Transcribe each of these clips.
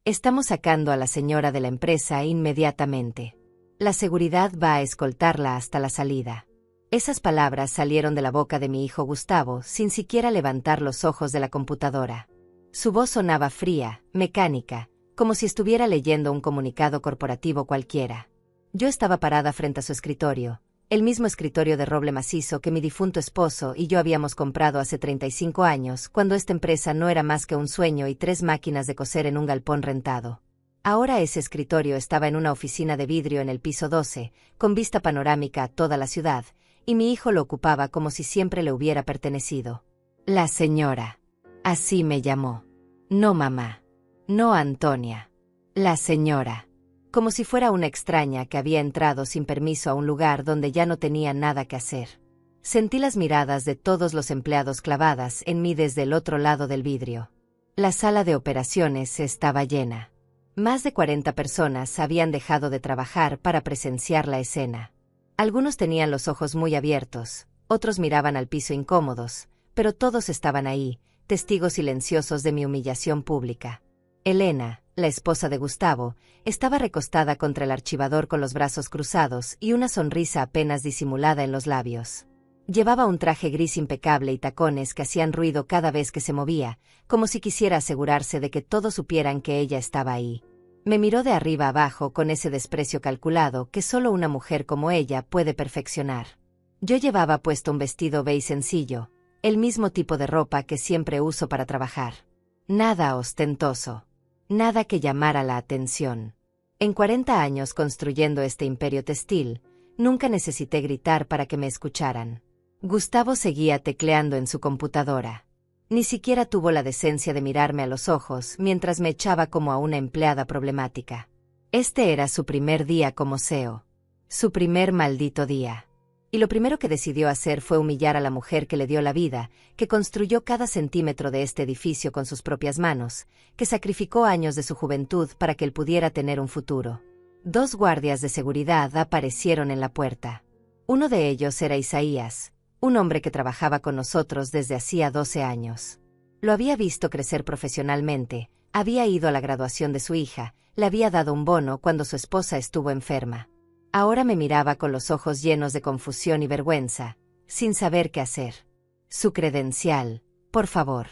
Estamos sacando a la señora de la empresa inmediatamente. La seguridad va a escoltarla hasta la salida. Esas palabras salieron de la boca de mi hijo Gustavo sin siquiera levantar los ojos de la computadora. Su voz sonaba fría, mecánica, como si estuviera leyendo un comunicado corporativo cualquiera. Yo estaba parada frente a su escritorio, el mismo escritorio de roble macizo que mi difunto esposo y yo habíamos comprado hace 35 años, cuando esta empresa no era más que un sueño y 3 máquinas de coser en un galpón rentado. Ahora ese escritorio estaba en una oficina de vidrio en el piso 12, con vista panorámica a toda la ciudad, y mi hijo lo ocupaba como si siempre le hubiera pertenecido. La señora. Así me llamó. No mamá. No Antonia. La señora. Como si fuera una extraña que había entrado sin permiso a un lugar donde ya no tenía nada que hacer. Sentí las miradas de todos los empleados clavadas en mí desde el otro lado del vidrio. La sala de operaciones estaba llena. Más de 40 personas habían dejado de trabajar para presenciar la escena. Algunos tenían los ojos muy abiertos, otros miraban al piso incómodos, pero todos estaban ahí, testigos silenciosos de mi humillación pública. Elena, la esposa de Gustavo, estaba recostada contra el archivador con los brazos cruzados y una sonrisa apenas disimulada en los labios. Llevaba un traje gris impecable y tacones que hacían ruido cada vez que se movía, como si quisiera asegurarse de que todos supieran que ella estaba ahí. Me miró de arriba abajo con ese desprecio calculado que solo una mujer como ella puede perfeccionar. Yo llevaba puesto un vestido beige sencillo, el mismo tipo de ropa que siempre uso para trabajar. Nada ostentoso. Nada que llamara la atención. En 40 años construyendo este imperio textil, nunca necesité gritar para que me escucharan. Gustavo seguía tecleando en su computadora. Ni siquiera tuvo la decencia de mirarme a los ojos mientras me echaba como a una empleada problemática. Este era su primer día como CEO. Su primer maldito día. Y lo primero que decidió hacer fue humillar a la mujer que le dio la vida, que construyó cada centímetro de este edificio con sus propias manos, que sacrificó años de su juventud para que él pudiera tener un futuro. 2 guardias de seguridad aparecieron en la puerta. Uno de ellos era Isaías, un hombre que trabajaba con nosotros desde hacía 12 años. Lo había visto crecer profesionalmente, había ido a la graduación de su hija, le había dado un bono cuando su esposa estuvo enferma. Ahora me miraba con los ojos llenos de confusión y vergüenza, sin saber qué hacer. Su credencial, por favor.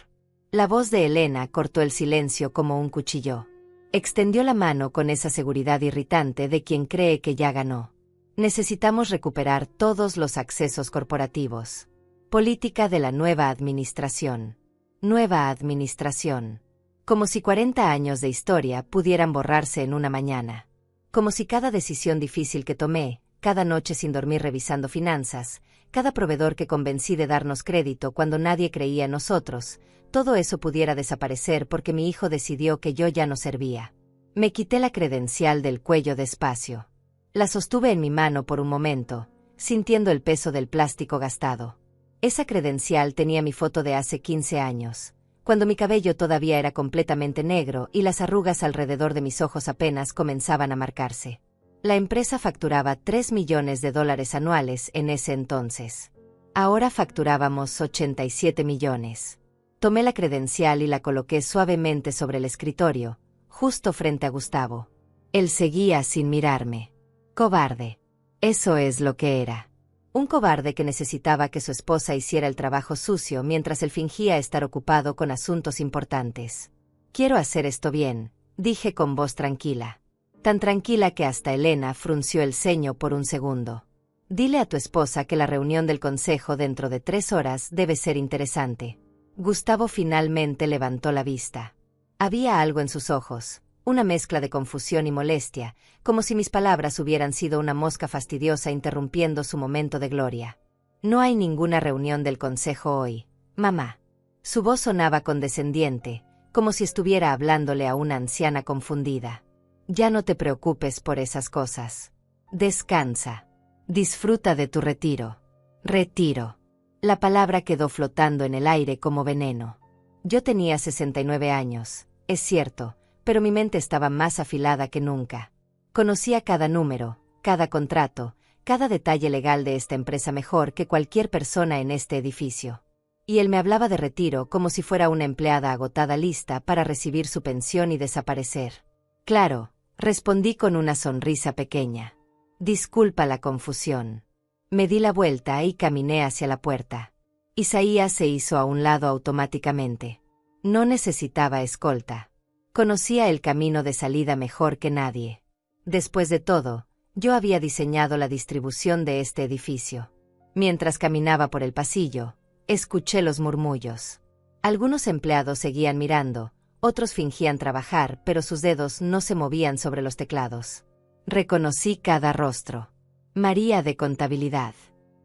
La voz de Elena cortó el silencio como un cuchillo. Extendió la mano con esa seguridad irritante de quien cree que ya ganó. Necesitamos recuperar todos los accesos corporativos. Política de la nueva administración. Nueva administración. Como si 40 años de historia pudieran borrarse en una mañana. Como si cada decisión difícil que tomé, cada noche sin dormir revisando finanzas, cada proveedor que convencí de darnos crédito cuando nadie creía en nosotros, todo eso pudiera desaparecer porque mi hijo decidió que yo ya no servía. Me quité la credencial del cuello despacio. La sostuve en mi mano por un momento, sintiendo el peso del plástico gastado. Esa credencial tenía mi foto de hace 15 años, cuando mi cabello todavía era completamente negro y las arrugas alrededor de mis ojos apenas comenzaban a marcarse. La empresa facturaba $3 millones anuales en ese entonces. Ahora facturábamos 87 millones. Tomé la credencial y la coloqué suavemente sobre el escritorio, justo frente a Gustavo. Él seguía sin mirarme. Cobarde. Eso es lo que era. Un cobarde que necesitaba que su esposa hiciera el trabajo sucio mientras él fingía estar ocupado con asuntos importantes. Quiero hacer esto bien, dije con voz tranquila. Tan tranquila que hasta Elena frunció el ceño por un segundo. Dile a tu esposa que la reunión del consejo dentro de 3 horas debe ser interesante. Gustavo finalmente levantó la vista. Había algo en sus ojos, una mezcla de confusión y molestia, como si mis palabras hubieran sido una mosca fastidiosa interrumpiendo su momento de gloria. No hay ninguna reunión del consejo hoy, mamá. Su voz sonaba condescendiente, como si estuviera hablándole a una anciana confundida. Ya no te preocupes por esas cosas. Descansa. Disfruta de tu retiro. Retiro. La palabra quedó flotando en el aire como veneno. Yo tenía 69 años, es cierto, pero mi mente estaba más afilada que nunca. Conocía cada número, cada contrato, cada detalle legal de esta empresa mejor que cualquier persona en este edificio. Y él me hablaba de retiro como si fuera una empleada agotada lista para recibir su pensión y desaparecer. Claro, respondí con una sonrisa pequeña. Disculpa la confusión. Me di la vuelta y caminé hacia la puerta. Isaías se hizo a un lado automáticamente. No necesitaba escolta. Conocía el camino de salida mejor que nadie. Después de todo, yo había diseñado la distribución de este edificio. Mientras caminaba por el pasillo, escuché los murmullos. Algunos empleados seguían mirando, otros fingían trabajar, pero sus dedos no se movían sobre los teclados. Reconocí cada rostro. María de contabilidad,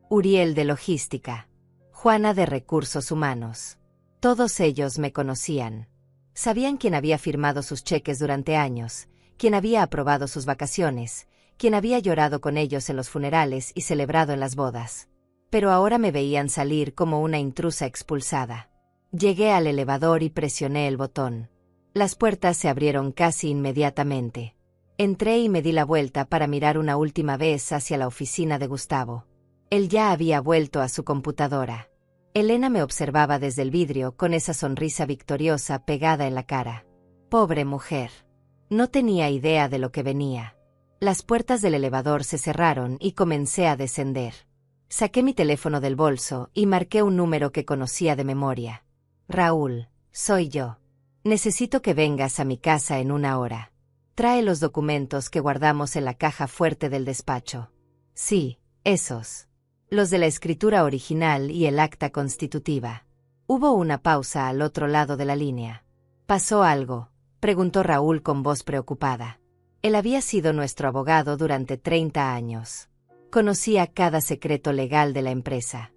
Uriel de logística, Juana de recursos humanos. Todos ellos me conocían. Sabían quién había firmado sus cheques durante años, quién había aprobado sus vacaciones, quién había llorado con ellos en los funerales y celebrado en las bodas. Pero ahora me veían salir como una intrusa expulsada. Llegué al elevador y presioné el botón. Las puertas se abrieron casi inmediatamente. Entré y me di la vuelta para mirar una última vez hacia la oficina de Gustavo. Él ya había vuelto a su computadora. Elena me observaba desde el vidrio con esa sonrisa victoriosa pegada en la cara. Pobre mujer. No tenía idea de lo que venía. Las puertas del elevador se cerraron y comencé a descender. Saqué mi teléfono del bolso y marqué un número que conocía de memoria. Raúl, soy yo. Necesito que vengas a mi casa en 1 hora. Trae los documentos que guardamos en la caja fuerte del despacho. Sí, esos. Los de la escritura original y el acta constitutiva. Hubo una pausa al otro lado de la línea. ¿Pasó algo?, preguntó Raúl con voz preocupada. Él había sido nuestro abogado durante 30 años. Conocía cada secreto legal de la empresa.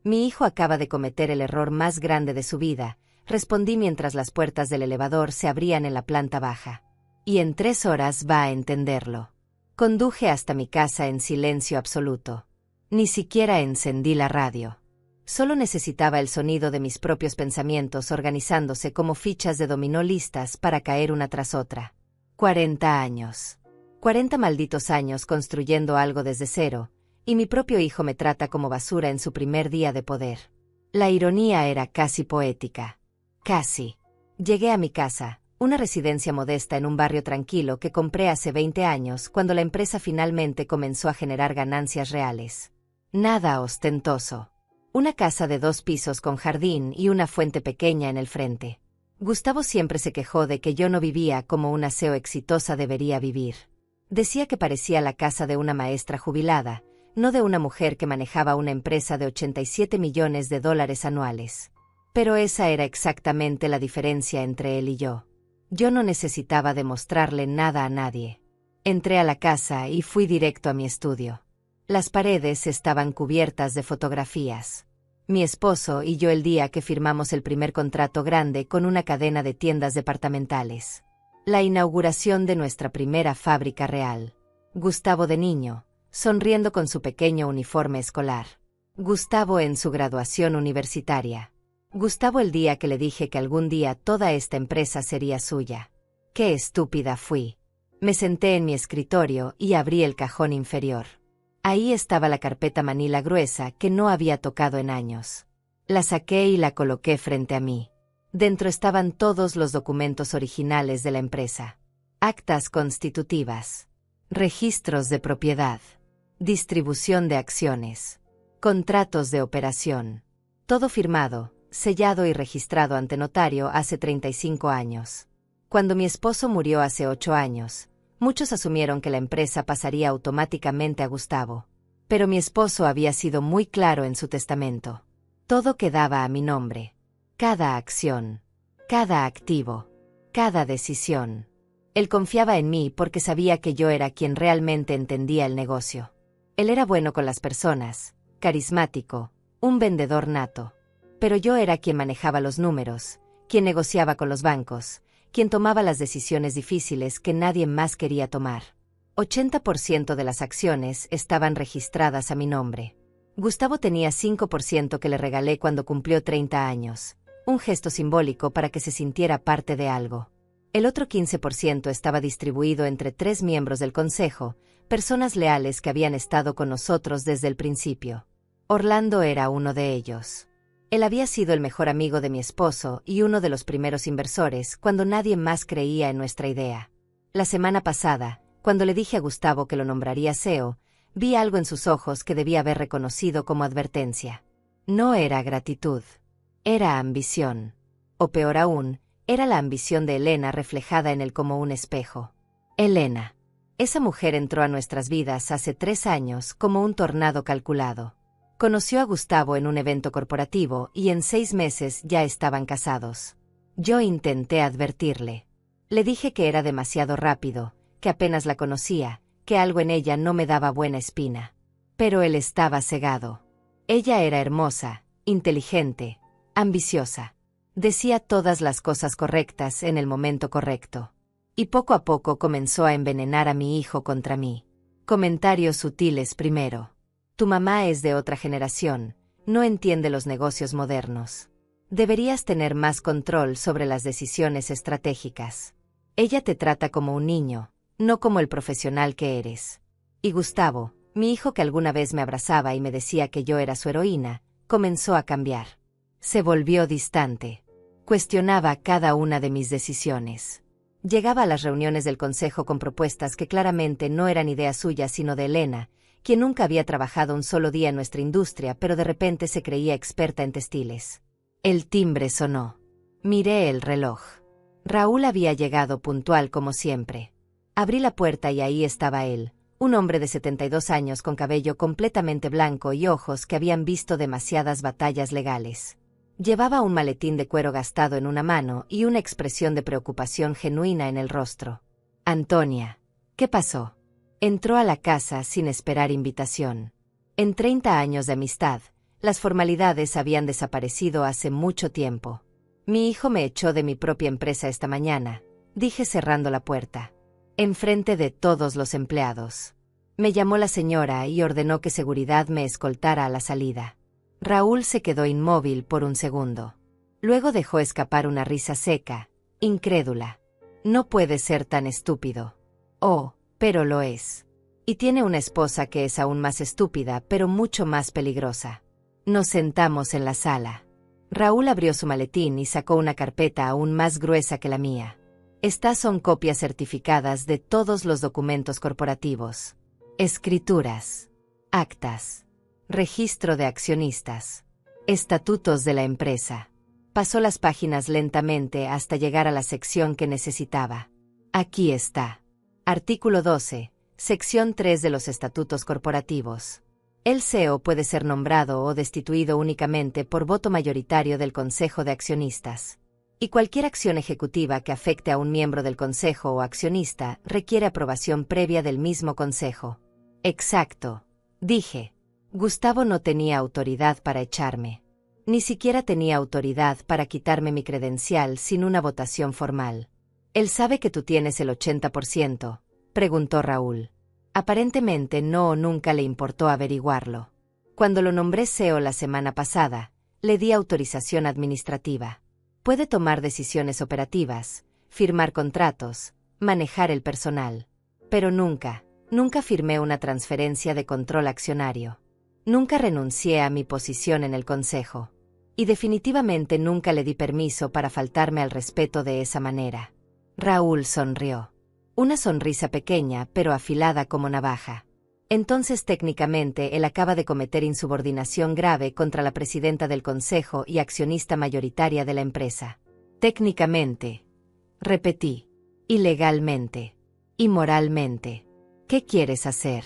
Mi hijo acaba de cometer el error más grande de su vida, respondí mientras las puertas del elevador se abrían en la planta baja. Y en 3 horas va a entenderlo. Conduje hasta mi casa en silencio absoluto. Ni siquiera encendí la radio. Solo necesitaba el sonido de mis propios pensamientos organizándose como fichas de dominó listas para caer una tras otra. 40 años. 40 malditos años construyendo algo desde cero, y mi propio hijo me trata como basura en su primer día de poder. La ironía era casi poética. Casi. Llegué a mi casa, una residencia modesta en un barrio tranquilo que compré hace 20 años cuando la empresa finalmente comenzó a generar ganancias reales. Nada ostentoso. Una casa de 2 pisos con jardín y una fuente pequeña en el frente. Gustavo siempre se quejó de que yo no vivía como una CEO exitosa debería vivir. Decía que parecía la casa de una maestra jubilada, no de una mujer que manejaba una empresa de $87 millones anuales. Pero esa era exactamente la diferencia entre él y yo. Yo no necesitaba demostrarle nada a nadie. Entré a la casa y fui directo a mi estudio. Las paredes estaban cubiertas de fotografías. Mi esposo y yo el día que firmamos el primer contrato grande con una cadena de tiendas departamentales. La inauguración de nuestra primera fábrica real. Gustavo de niño, sonriendo con su pequeño uniforme escolar. Gustavo en su graduación universitaria. Gustavo el día que le dije que algún día toda esta empresa sería suya. ¡Qué estúpida fui! Me senté en mi escritorio y abrí el cajón inferior. Ahí estaba la carpeta manila gruesa que no había tocado en años. La saqué y la coloqué frente a mí. Dentro estaban todos los documentos originales de la empresa. Actas constitutivas. Registros de propiedad. Distribución de acciones. Contratos de operación. Todo firmado, sellado y registrado ante notario hace 35 años. Cuando mi esposo murió hace 8 años, muchos asumieron que la empresa pasaría automáticamente a Gustavo. Pero mi esposo había sido muy claro en su testamento. Todo quedaba a mi nombre. Cada acción. Cada activo. Cada decisión. Él confiaba en mí porque sabía que yo era quien realmente entendía el negocio. Él era bueno con las personas, carismático, un vendedor nato. Pero yo era quien manejaba los números, quien negociaba con los bancos, quien tomaba las decisiones difíciles que nadie más quería tomar. 80% de las acciones estaban registradas a mi nombre. Gustavo tenía 5% que le regalé cuando cumplió 30 años, un gesto simbólico para que se sintiera parte de algo. El otro 15% estaba distribuido entre 3 miembros del consejo, personas leales que habían estado con nosotros desde el principio. Orlando era uno de ellos. Él había sido el mejor amigo de mi esposo y uno de los primeros inversores cuando nadie más creía en nuestra idea. La semana pasada, cuando le dije a Gustavo que lo nombraría CEO, vi algo en sus ojos que debía haber reconocido como advertencia. No era gratitud. Era ambición. O peor aún, era la ambición de Elena reflejada en él como un espejo. Elena. Esa mujer entró a nuestras vidas hace 3 años como un tornado calculado. Conoció a Gustavo en un evento corporativo y en 6 meses ya estaban casados. Yo intenté advertirle. Le dije que era demasiado rápido, que apenas la conocía, que algo en ella no me daba buena espina. Pero él estaba cegado. Ella era hermosa, inteligente, ambiciosa. Decía todas las cosas correctas en el momento correcto. Y poco a poco comenzó a envenenar a mi hijo contra mí. Comentarios sutiles primero. Tu mamá es de otra generación, no entiende los negocios modernos. Deberías tener más control sobre las decisiones estratégicas. Ella te trata como un niño, no como el profesional que eres. Y Gustavo, mi hijo que alguna vez me abrazaba y me decía que yo era su heroína, comenzó a cambiar. Se volvió distante. Cuestionaba cada una de mis decisiones. Llegaba a las reuniones del consejo con propuestas que claramente no eran idea suya sino de Elena, quien nunca había trabajado un solo día en nuestra industria pero de repente se creía experta en textiles. El timbre sonó. Miré el reloj. Raúl había llegado puntual como siempre. Abrí la puerta y ahí estaba él, un hombre de 72 años con cabello completamente blanco y ojos que habían visto demasiadas batallas legales. Llevaba un maletín de cuero gastado en una mano y una expresión de preocupación genuina en el rostro. Antonia, ¿qué pasó? Entró a la casa sin esperar invitación. En 30 años de amistad, las formalidades habían desaparecido hace mucho tiempo. Mi hijo me echó de mi propia empresa esta mañana, dije cerrando la puerta. Enfrente de todos los empleados. Me llamó la señora y ordenó que seguridad me escoltara a la salida. Raúl se quedó inmóvil por un segundo. Luego dejó escapar una risa seca, incrédula. No puede ser tan estúpido. Oh, pero lo es. Y tiene una esposa que es aún más estúpida, pero mucho más peligrosa. Nos sentamos en la sala. Raúl abrió su maletín y sacó una carpeta aún más gruesa que la mía. Estas son copias certificadas de todos los documentos corporativos. Escrituras. Actas. Registro de accionistas. Estatutos de la empresa. Pasó las páginas lentamente hasta llegar a la sección que necesitaba. Aquí está. Artículo 12, sección 3 de los estatutos corporativos. El CEO puede ser nombrado o destituido únicamente por voto mayoritario del Consejo de Accionistas. Y cualquier acción ejecutiva que afecte a un miembro del Consejo o accionista requiere aprobación previa del mismo Consejo. Exacto, dije. Gustavo no tenía autoridad para echarme. Ni siquiera tenía autoridad para quitarme mi credencial sin una votación formal. ¿Él sabe que tú tienes el 80%? Preguntó Raúl. Aparentemente no o nunca le importó averiguarlo. Cuando lo nombré CEO la semana pasada, le di autorización administrativa. Puede tomar decisiones operativas, firmar contratos, manejar el personal. Pero nunca firmé una transferencia de control accionario. Nunca renuncié a mi posición en el consejo. Y definitivamente nunca le di permiso para faltarme al respeto de esa manera. Raúl sonrió. Una sonrisa pequeña pero afilada como navaja. Entonces técnicamente él acaba de cometer insubordinación grave contra la presidenta del consejo y accionista mayoritaria de la empresa. Técnicamente. Repetí. Ilegalmente. Y moralmente. ¿Qué quieres hacer?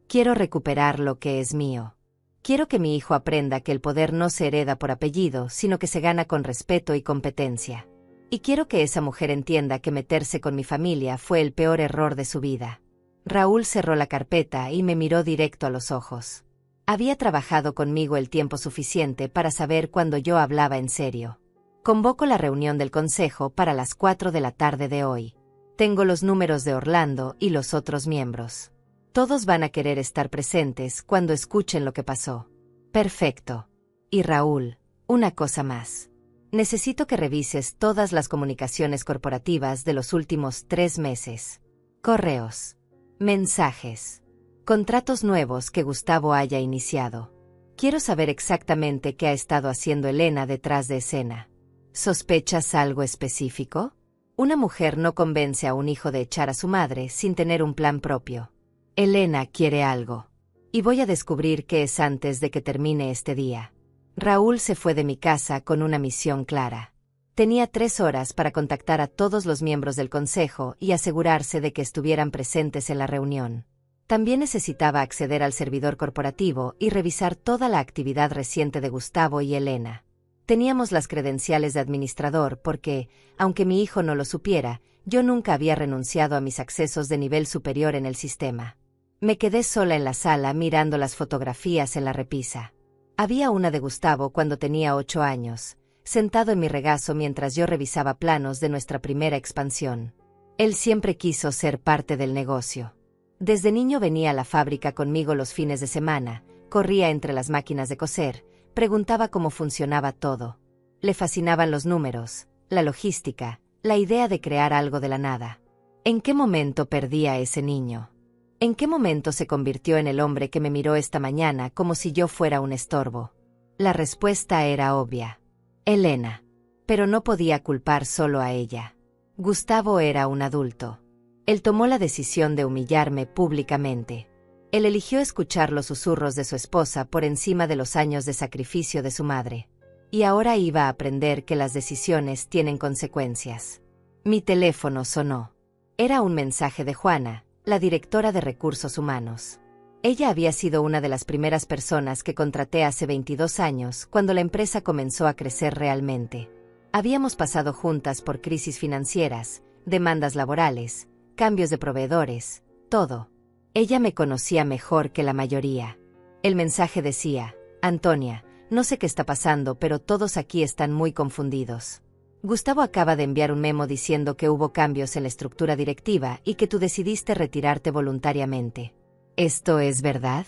Quiero recuperar lo que es mío. Quiero que mi hijo aprenda que el poder no se hereda por apellido, sino que se gana con respeto y competencia. Y quiero que esa mujer entienda que meterse con mi familia fue el peor error de su vida. Raúl cerró la carpeta y me miró directo a los ojos. Había trabajado conmigo el tiempo suficiente para saber cuando yo hablaba en serio. Convoco la reunión del consejo para las 4 de la tarde de hoy. Tengo los números de Orlando y los otros miembros. Todos van a querer estar presentes cuando escuchen lo que pasó. Perfecto. Y Raúl, una cosa más. Necesito que revises todas las comunicaciones corporativas de los últimos 3 meses. Correos. Mensajes. Contratos nuevos que Gustavo haya iniciado. Quiero saber exactamente qué ha estado haciendo Elena detrás de escena. ¿Sospechas algo específico? Una mujer no convence a un hijo de echar a su madre sin tener un plan propio. Elena quiere algo. Y voy a descubrir qué es antes de que termine este día. Raúl se fue de mi casa con una misión clara. Tenía 3 horas para contactar a todos los miembros del consejo y asegurarse de que estuvieran presentes en la reunión. También necesitaba acceder al servidor corporativo y revisar toda la actividad reciente de Gustavo y Elena. Teníamos las credenciales de administrador porque, aunque mi hijo no lo supiera, yo nunca había renunciado a mis accesos de nivel superior en el sistema. Me quedé sola en la sala mirando las fotografías en la repisa. Había una de Gustavo cuando tenía 8 años, sentado en mi regazo mientras yo revisaba planos de nuestra primera expansión. Él siempre quiso ser parte del negocio. Desde niño venía a la fábrica conmigo los fines de semana, corría entre las máquinas de coser, preguntaba cómo funcionaba todo. Le fascinaban los números, la logística, la idea de crear algo de la nada. ¿En qué momento perdí a ese niño? ¿En qué momento se convirtió en el hombre que me miró esta mañana como si yo fuera un estorbo? La respuesta era obvia. Elena. Pero no podía culpar solo a ella. Gustavo era un adulto. Él tomó la decisión de humillarme públicamente. Él eligió escuchar los susurros de su esposa por encima de los años de sacrificio de su madre. Y ahora iba a aprender que las decisiones tienen consecuencias. Mi teléfono sonó. Era un mensaje de Juana, la directora de Recursos Humanos. Ella había sido una de las primeras personas que contraté hace 22 años, cuando la empresa comenzó a crecer realmente. Habíamos pasado juntas por crisis financieras, demandas laborales, cambios de proveedores, todo. Ella me conocía mejor que la mayoría. El mensaje decía: Antonia, no sé qué está pasando, pero todos aquí están muy confundidos. Gustavo acaba de enviar un memo diciendo que hubo cambios en la estructura directiva y que tú decidiste retirarte voluntariamente. ¿Esto es verdad?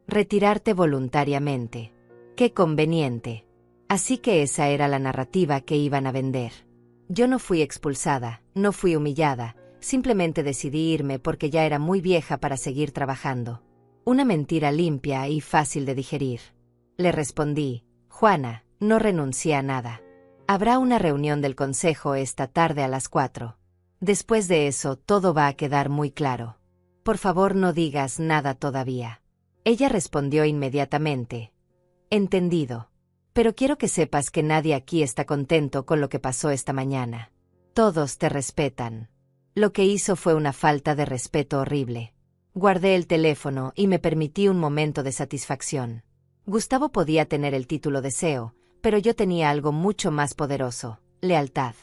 Retirarte voluntariamente. Qué conveniente. Así que esa era la narrativa que iban a vender. Yo no fui expulsada, no fui humillada, simplemente decidí irme porque ya era muy vieja para seguir trabajando. Una mentira limpia y fácil de digerir. Le respondí: Juana, no renuncié a nada. Habrá una reunión del consejo esta tarde a las 4. Después de eso todo va a quedar muy claro. Por favor, no digas nada todavía. Ella respondió inmediatamente: entendido. Pero quiero que sepas que nadie aquí está contento con lo que pasó esta mañana. Todos te respetan. Lo que hizo fue una falta de respeto horrible. Guardé el teléfono y me permití un momento de satisfacción. Gustavo podía tener el título de CEO, pero yo tenía algo mucho más poderoso: lealtad.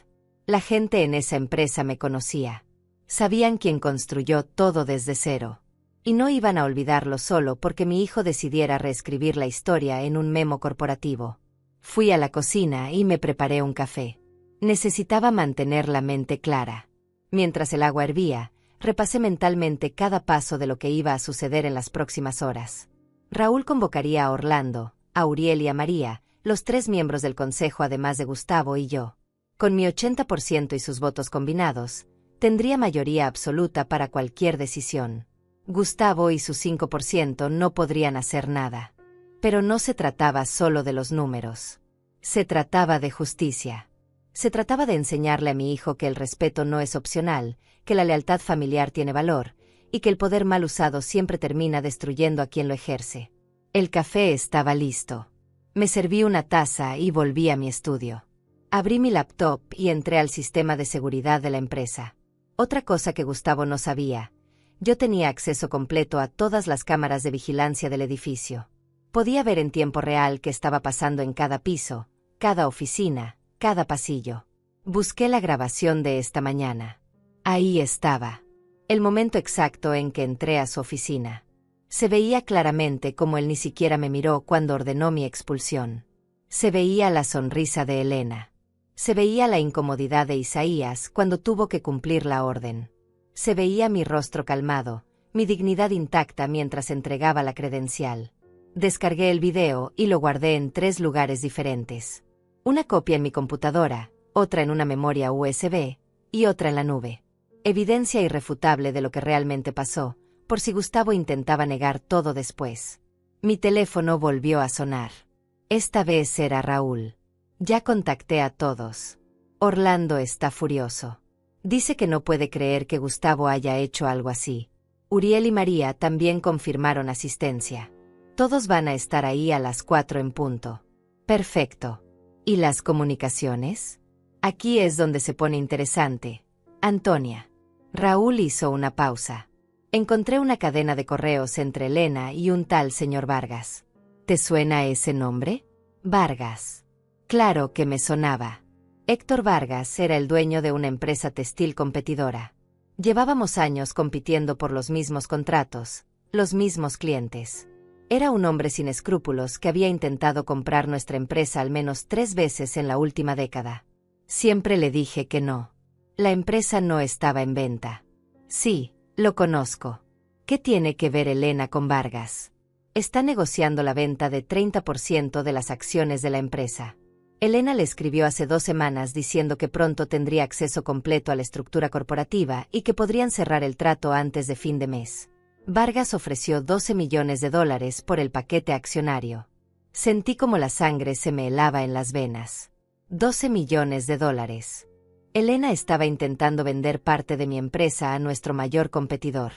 La gente en esa empresa me conocía. Sabían quién construyó todo desde cero. Y no iban a olvidarlo solo porque mi hijo decidiera reescribir la historia en un memo corporativo. Fui a la cocina y me preparé un café. Necesitaba mantener la mente clara. Mientras el agua hervía, repasé mentalmente cada paso de lo que iba a suceder en las próximas horas. Raúl convocaría a Orlando, a Uriel y a María, los 3 miembros del consejo además de Gustavo y yo. Con mi 80% y sus votos combinados, tendría mayoría absoluta para cualquier decisión. Gustavo y su 5% no podrían hacer nada. Pero no se trataba solo de los números. Se trataba de justicia. Se trataba de enseñarle a mi hijo que el respeto no es opcional, que la lealtad familiar tiene valor, y que el poder mal usado siempre termina destruyendo a quien lo ejerce. El café estaba listo. Me serví una taza y volví a mi estudio. Abrí mi laptop y entré al sistema de seguridad de la empresa. Otra cosa que Gustavo no sabía: yo tenía acceso completo a todas las cámaras de vigilancia del edificio. Podía ver en tiempo real qué estaba pasando en cada piso, cada oficina, cada pasillo. Busqué la grabación de esta mañana. Ahí estaba. El momento exacto en que entré a su oficina. Se veía claramente cómo él ni siquiera me miró cuando ordenó mi expulsión. Se veía la sonrisa de Elena. Se veía la incomodidad de Isaías cuando tuvo que cumplir la orden. Se veía mi rostro calmado, mi dignidad intacta mientras entregaba la credencial. Descargué el video y lo guardé en 3 lugares diferentes. Una copia en mi computadora, otra en una memoria USB y otra en la nube. Evidencia irrefutable de lo que realmente pasó, por si Gustavo intentaba negar todo después. Mi teléfono volvió a sonar. Esta vez era Raúl. Ya contacté a todos. Orlando está furioso. Dice que no puede creer que Gustavo haya hecho algo así. Uriel y María también confirmaron asistencia. Todos van a estar ahí a las 4 en punto. Perfecto. ¿Y las comunicaciones? Aquí es donde se pone interesante. Antonia. Raúl hizo una pausa. Encontré una cadena de correos entre Elena y un tal señor Vargas. ¿Te suena ese nombre? Vargas. Claro que me sonaba. Héctor Vargas era el dueño de una empresa textil competidora. Llevábamos años compitiendo por los mismos contratos, los mismos clientes. Era un hombre sin escrúpulos que había intentado comprar nuestra empresa al menos 3 veces en la última década. Siempre le dije que no. La empresa no estaba en venta. Sí, lo conozco. ¿Qué tiene que ver Elena con Vargas? Está negociando la venta de 30% de las acciones de la empresa. Elena le escribió hace 2 semanas diciendo que pronto tendría acceso completo a la estructura corporativa y que podrían cerrar el trato antes de fin de mes. Vargas ofreció $12 millones por el paquete accionario. Sentí como la sangre se me helaba en las venas. $12 millones. Elena estaba intentando vender parte de mi empresa a nuestro mayor competidor.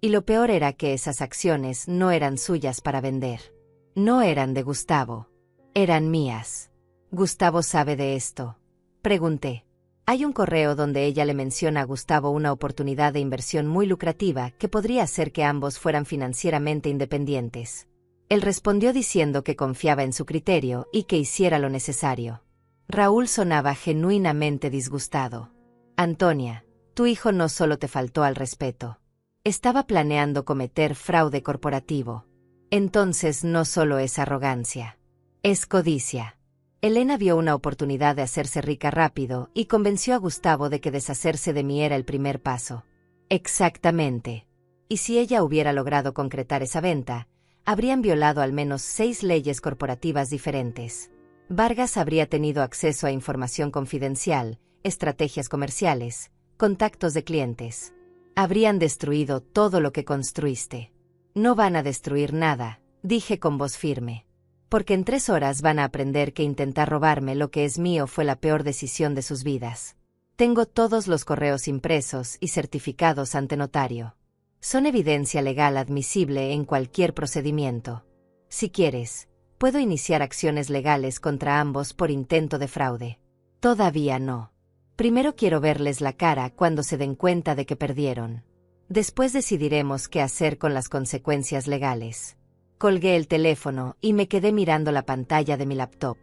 Y lo peor era que esas acciones no eran suyas para vender. No eran de Gustavo. Eran mías. ¿Gustavo sabe de esto? Pregunté. Hay un correo donde ella le menciona a Gustavo una oportunidad de inversión muy lucrativa que podría hacer que ambos fueran financieramente independientes. Él respondió diciendo que confiaba en su criterio y que hiciera lo necesario. Raúl sonaba genuinamente disgustado. Antonia, tu hijo no solo te faltó al respeto. Estaba planeando cometer fraude corporativo. Entonces no solo es arrogancia. Es codicia. Elena vio una oportunidad de hacerse rica rápido y convenció a Gustavo de que deshacerse de mí era el primer paso. Exactamente. Y si ella hubiera logrado concretar esa venta, habrían violado al menos 6 leyes corporativas diferentes. Vargas habría tenido acceso a información confidencial, estrategias comerciales, contactos de clientes. Habrían destruido todo lo que construiste. No van a destruir nada, dije con voz firme. Porque en 3 horas van a aprender que intentar robarme lo que es mío fue la peor decisión de sus vidas. Tengo todos los correos impresos y certificados ante notario. Son evidencia legal admisible en cualquier procedimiento. Si quieres, puedo iniciar acciones legales contra ambos por intento de fraude. Todavía no. Primero quiero verles la cara cuando se den cuenta de que perdieron. Después decidiremos qué hacer con las consecuencias legales. Colgué el teléfono y me quedé mirando la pantalla de mi laptop.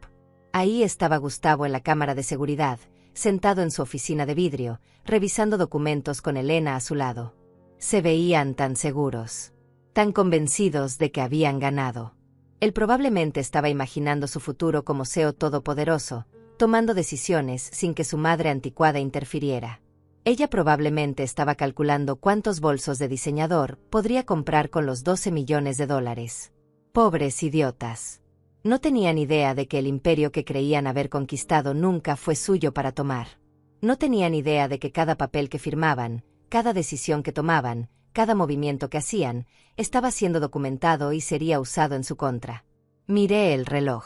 Ahí estaba Gustavo en la cámara de seguridad, sentado en su oficina de vidrio, revisando documentos con Elena a su lado. Se veían tan seguros, tan convencidos de que habían ganado. Él probablemente estaba imaginando su futuro como CEO todopoderoso, tomando decisiones sin que su madre anticuada interfiriera. Ella probablemente estaba calculando cuántos bolsos de diseñador podría comprar con los $12 millones. Pobres idiotas. No tenían idea de que el imperio que creían haber conquistado nunca fue suyo para tomar. No tenían idea de que cada papel que firmaban, cada decisión que tomaban, cada movimiento que hacían, estaba siendo documentado y sería usado en su contra. Miré el reloj.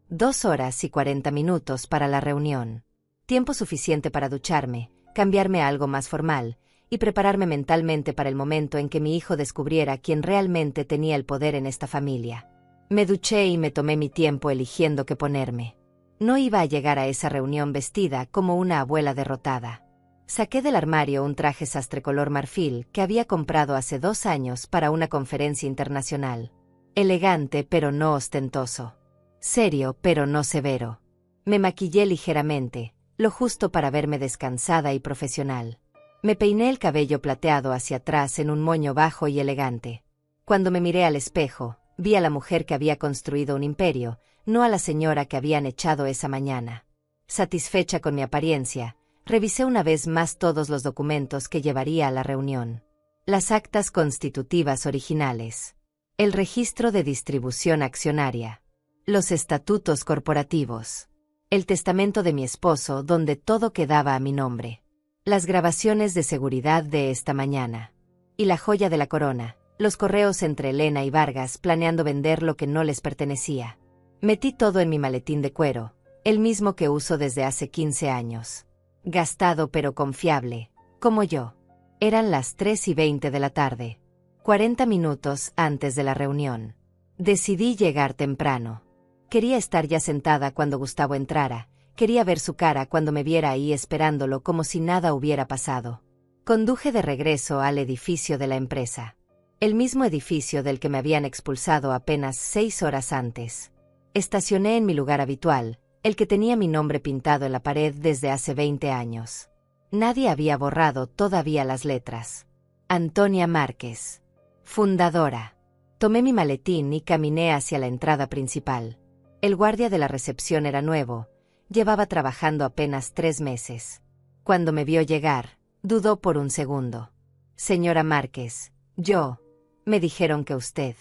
2 horas y 40 minutos para la reunión. Tiempo suficiente para ducharme, cambiarme a algo más formal, y prepararme mentalmente para el momento en que mi hijo descubriera quién realmente tenía el poder en esta familia. Me duché y me tomé mi tiempo eligiendo qué ponerme. No iba a llegar a esa reunión vestida como una abuela derrotada. Saqué del armario un traje sastre color marfil que había comprado hace 2 años para una conferencia internacional. Elegante pero no ostentoso. Serio pero no severo. Me maquillé ligeramente, lo justo para verme descansada y profesional. Me peiné el cabello plateado hacia atrás en un moño bajo y elegante. Cuando me miré al espejo, vi a la mujer que había construido un imperio, no a la señora que habían echado esa mañana. Satisfecha con mi apariencia, revisé una vez más todos los documentos que llevaría a la reunión. Las actas constitutivas originales. El registro de distribución accionaria. Los estatutos corporativos. El testamento de mi esposo donde todo quedaba a mi nombre. Las grabaciones de seguridad de esta mañana. Y la joya de la corona, los correos entre Elena y Vargas planeando vender lo que no les pertenecía. Metí todo en mi maletín de cuero, el mismo que uso desde hace 15 años. Gastado pero confiable, como yo. Eran las 3:20 de la tarde. 40 minutos antes de la reunión. Decidí llegar temprano. Quería estar ya sentada cuando Gustavo entrara. Quería ver su cara cuando me viera ahí esperándolo como si nada hubiera pasado. Conduje de regreso al edificio de la empresa. El mismo edificio del que me habían expulsado apenas 6 horas antes. Estacioné en mi lugar habitual, el que tenía mi nombre pintado en la pared desde hace 20 años. Nadie había borrado todavía las letras. Antonia Márquez. Fundadora. Tomé mi maletín y caminé hacia la entrada principal. El guardia de la recepción era nuevo. Llevaba trabajando apenas 3 meses. Cuando me vio llegar, dudó por un segundo. Señora Márquez, me dijeron que usted.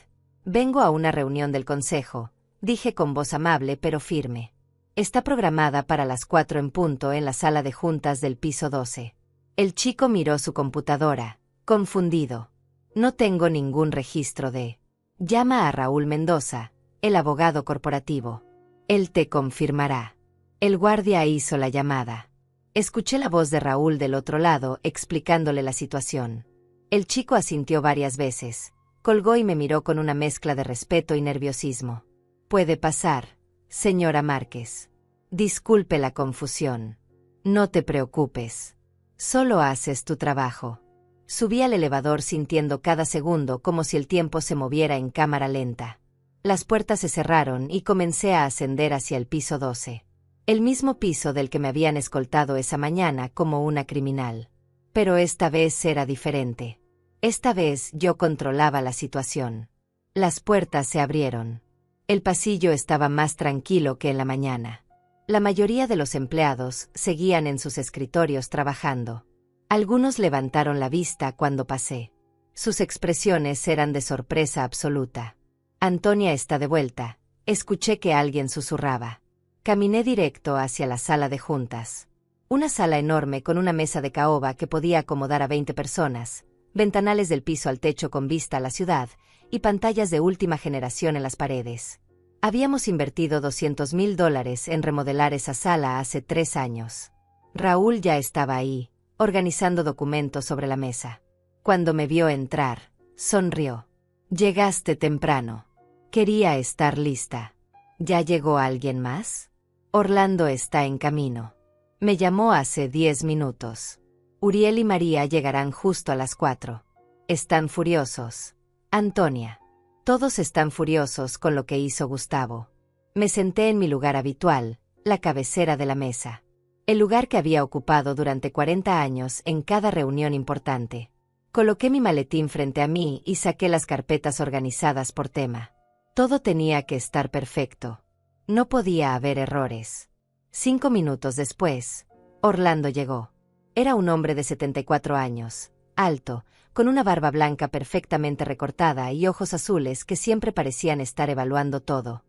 Vengo a una reunión del consejo, dije con voz amable pero firme. Está programada para las 4 en punto en la sala de juntas del piso 12. El chico miró su computadora, confundido. No tengo ningún registro de... Llama a Raúl Mendoza, el abogado corporativo. Él te confirmará. El guardia hizo la llamada. Escuché la voz de Raúl del otro lado explicándole la situación. El chico asintió varias veces, colgó y me miró con una mezcla de respeto y nerviosismo. Puede pasar, señora Márquez. Disculpe la confusión. No te preocupes. Solo haces tu trabajo. Subí al elevador sintiendo cada segundo como si el tiempo se moviera en cámara lenta. Las puertas se cerraron y comencé a ascender hacia el piso 12. El mismo piso del que me habían escoltado esa mañana como una criminal. Pero esta vez era diferente. Esta vez yo controlaba la situación. Las puertas se abrieron. El pasillo estaba más tranquilo que en la mañana. La mayoría de los empleados seguían en sus escritorios trabajando. Algunos levantaron la vista cuando pasé. Sus expresiones eran de sorpresa absoluta. Antonia está de vuelta. Escuché que alguien susurraba. Caminé directo hacia la sala de juntas. Una sala enorme con una mesa de caoba que podía acomodar a 20 personas, ventanales del piso al techo con vista a la ciudad y pantallas de última generación en las paredes. Habíamos invertido $200,000 en remodelar esa sala hace 3 años. Raúl ya estaba ahí, organizando documentos sobre la mesa. Cuando me vio entrar, sonrió. Llegaste temprano. Quería estar lista. ¿Ya llegó alguien más? Orlando está en camino. Me llamó hace 10 minutos. Uriel y María llegarán justo a las 4. Están furiosos. Antonia. Todos están furiosos con lo que hizo Gustavo. Me senté en mi lugar habitual, la cabecera de la mesa. El lugar que había ocupado durante 40 años en cada reunión importante. Coloqué mi maletín frente a mí y saqué las carpetas organizadas por tema. Todo tenía que estar perfecto. No podía haber errores. 5 minutos después, Orlando llegó. Era un hombre de 74 años, alto, con una barba blanca perfectamente recortada y ojos azules que siempre parecían estar evaluando todo.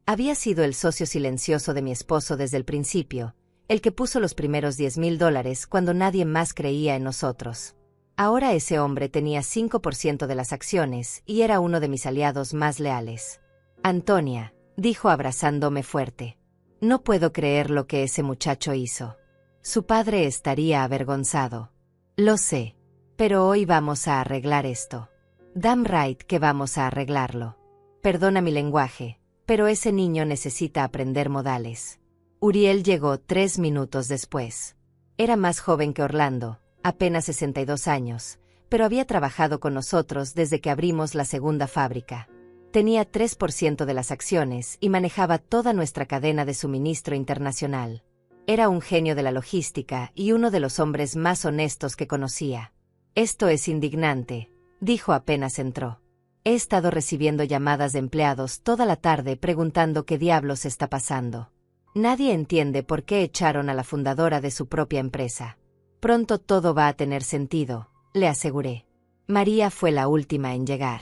Había sido el socio silencioso de mi esposo desde el principio, el que puso los primeros $10,000 cuando nadie más creía en nosotros. Ahora ese hombre tenía 5% de las acciones y era uno de mis aliados más leales. Antonia, dijo abrazándome fuerte. No puedo creer lo que ese muchacho hizo. Su padre estaría avergonzado. Lo sé. Pero hoy vamos a arreglar esto. Damn right que vamos a arreglarlo. Perdona mi lenguaje, pero ese niño necesita aprender modales. Uriel llegó 3 minutos después. Era más joven que Orlando, apenas 62 años, pero había trabajado con nosotros desde que abrimos la segunda fábrica. Tenía 3% de las acciones y manejaba toda nuestra cadena de suministro internacional. Era un genio de la logística y uno de los hombres más honestos que conocía. Esto es indignante, dijo apenas entró. He estado recibiendo llamadas de empleados toda la tarde preguntando qué diablos está pasando. Nadie entiende por qué echaron a la fundadora de su propia empresa. Pronto todo va a tener sentido, le aseguré. María fue la última en llegar.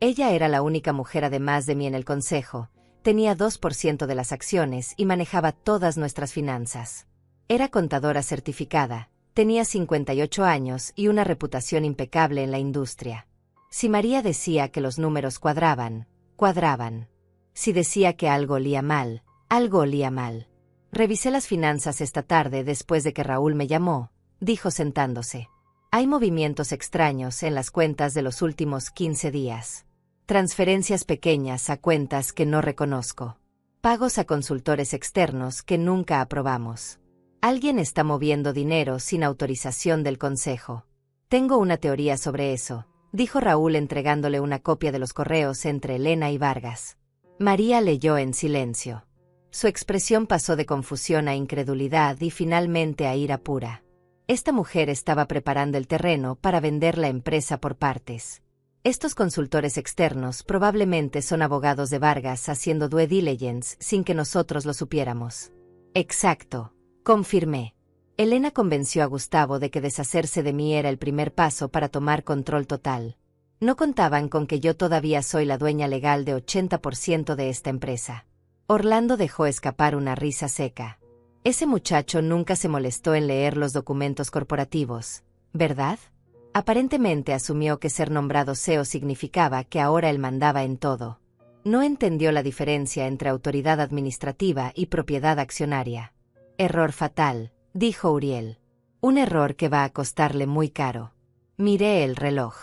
Ella era la única mujer además de mí en el consejo, tenía 2% de las acciones y manejaba todas nuestras finanzas. Era contadora certificada, tenía 58 años y una reputación impecable en la industria. Si María decía que los números cuadraban, cuadraban. Si decía que algo olía mal, algo olía mal. Revisé las finanzas esta tarde después de que Raúl me llamó, dijo sentándose. Hay movimientos extraños en las cuentas de los últimos 15 días. Transferencias pequeñas a cuentas que no reconozco. Pagos a consultores externos que nunca aprobamos. Alguien está moviendo dinero sin autorización del consejo. Tengo una teoría sobre eso, dijo Raúl entregándole una copia de los correos entre Elena y Vargas. María leyó en silencio. Su expresión pasó de confusión a incredulidad y finalmente a ira pura. Esta mujer estaba preparando el terreno para vender la empresa por partes. Estos consultores externos probablemente son abogados de Vargas haciendo due diligence sin que nosotros lo supiéramos. Exacto, confirmé. Elena convenció a Gustavo de que deshacerse de mí era el primer paso para tomar control total. No contaban con que yo todavía soy la dueña legal de 80% de esta empresa. Orlando dejó escapar una risa seca. Ese muchacho nunca se molestó en leer los documentos corporativos, ¿verdad? Aparentemente asumió que ser nombrado CEO significaba que ahora él mandaba en todo. No entendió la diferencia entre autoridad administrativa y propiedad accionaria. Error fatal, dijo Uriel. Un error que va a costarle muy caro. Miré el reloj.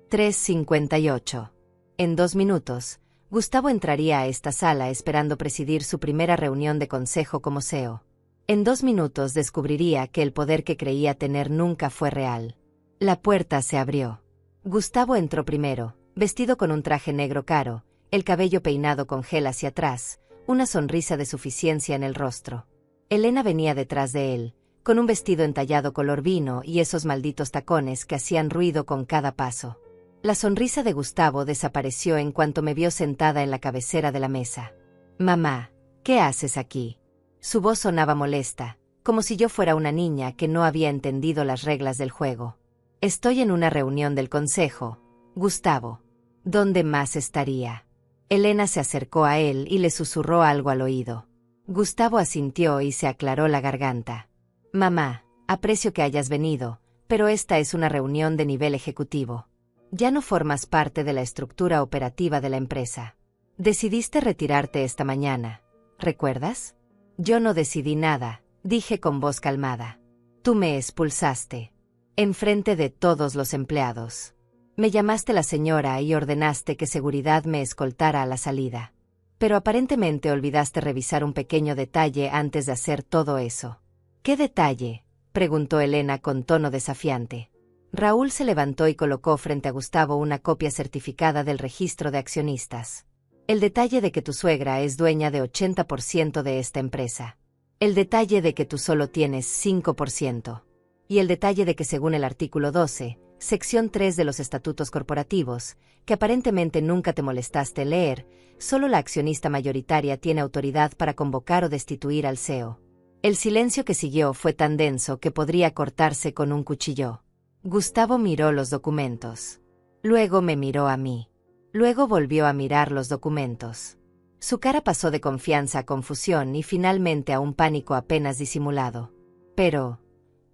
3:58. En 2 minutos, Gustavo entraría a esta sala esperando presidir su primera reunión de consejo como CEO. En 2 minutos descubriría que el poder que creía tener nunca fue real. La puerta se abrió. Gustavo entró primero, vestido con un traje negro caro, el cabello peinado con gel hacia atrás, una sonrisa de suficiencia en el rostro. Elena venía detrás de él, con un vestido entallado color vino y esos malditos tacones que hacían ruido con cada paso. La sonrisa de Gustavo desapareció en cuanto me vio sentada en la cabecera de la mesa. «Mamá, ¿qué haces aquí?» Su voz sonaba molesta, como si yo fuera una niña que no había entendido las reglas del juego. «Estoy en una reunión del consejo, Gustavo». ¿Dónde más estaría? Elena se acercó a él y le susurró algo al oído. Gustavo asintió y se aclaró la garganta. «Mamá, aprecio que hayas venido, pero esta es una reunión de nivel ejecutivo. Ya no formas parte de la estructura operativa de la empresa. Decidiste retirarte esta mañana, ¿recuerdas?» «Yo no decidí nada», dije con voz calmada. «Tú me expulsaste. Enfrente de todos los empleados. Me llamaste la señora y ordenaste que seguridad me escoltara a la salida. Pero aparentemente olvidaste revisar un pequeño detalle antes de hacer todo eso». «¿Qué detalle?», preguntó Elena con tono desafiante. Raúl se levantó y colocó frente a Gustavo una copia certificada del registro de accionistas. «El detalle de que tu suegra es dueña de 80% de esta empresa. El detalle de que tú solo tienes 5%. Y el detalle de que según el artículo 12, sección 3 de los estatutos corporativos, que aparentemente nunca te molestaste en leer, solo la accionista mayoritaria tiene autoridad para convocar o destituir al CEO». El silencio que siguió fue tan denso que podría cortarse con un cuchillo. Gustavo miró los documentos. Luego me miró a mí. Luego volvió a mirar los documentos. Su cara pasó de confianza a confusión y finalmente a un pánico apenas disimulado. «Pero,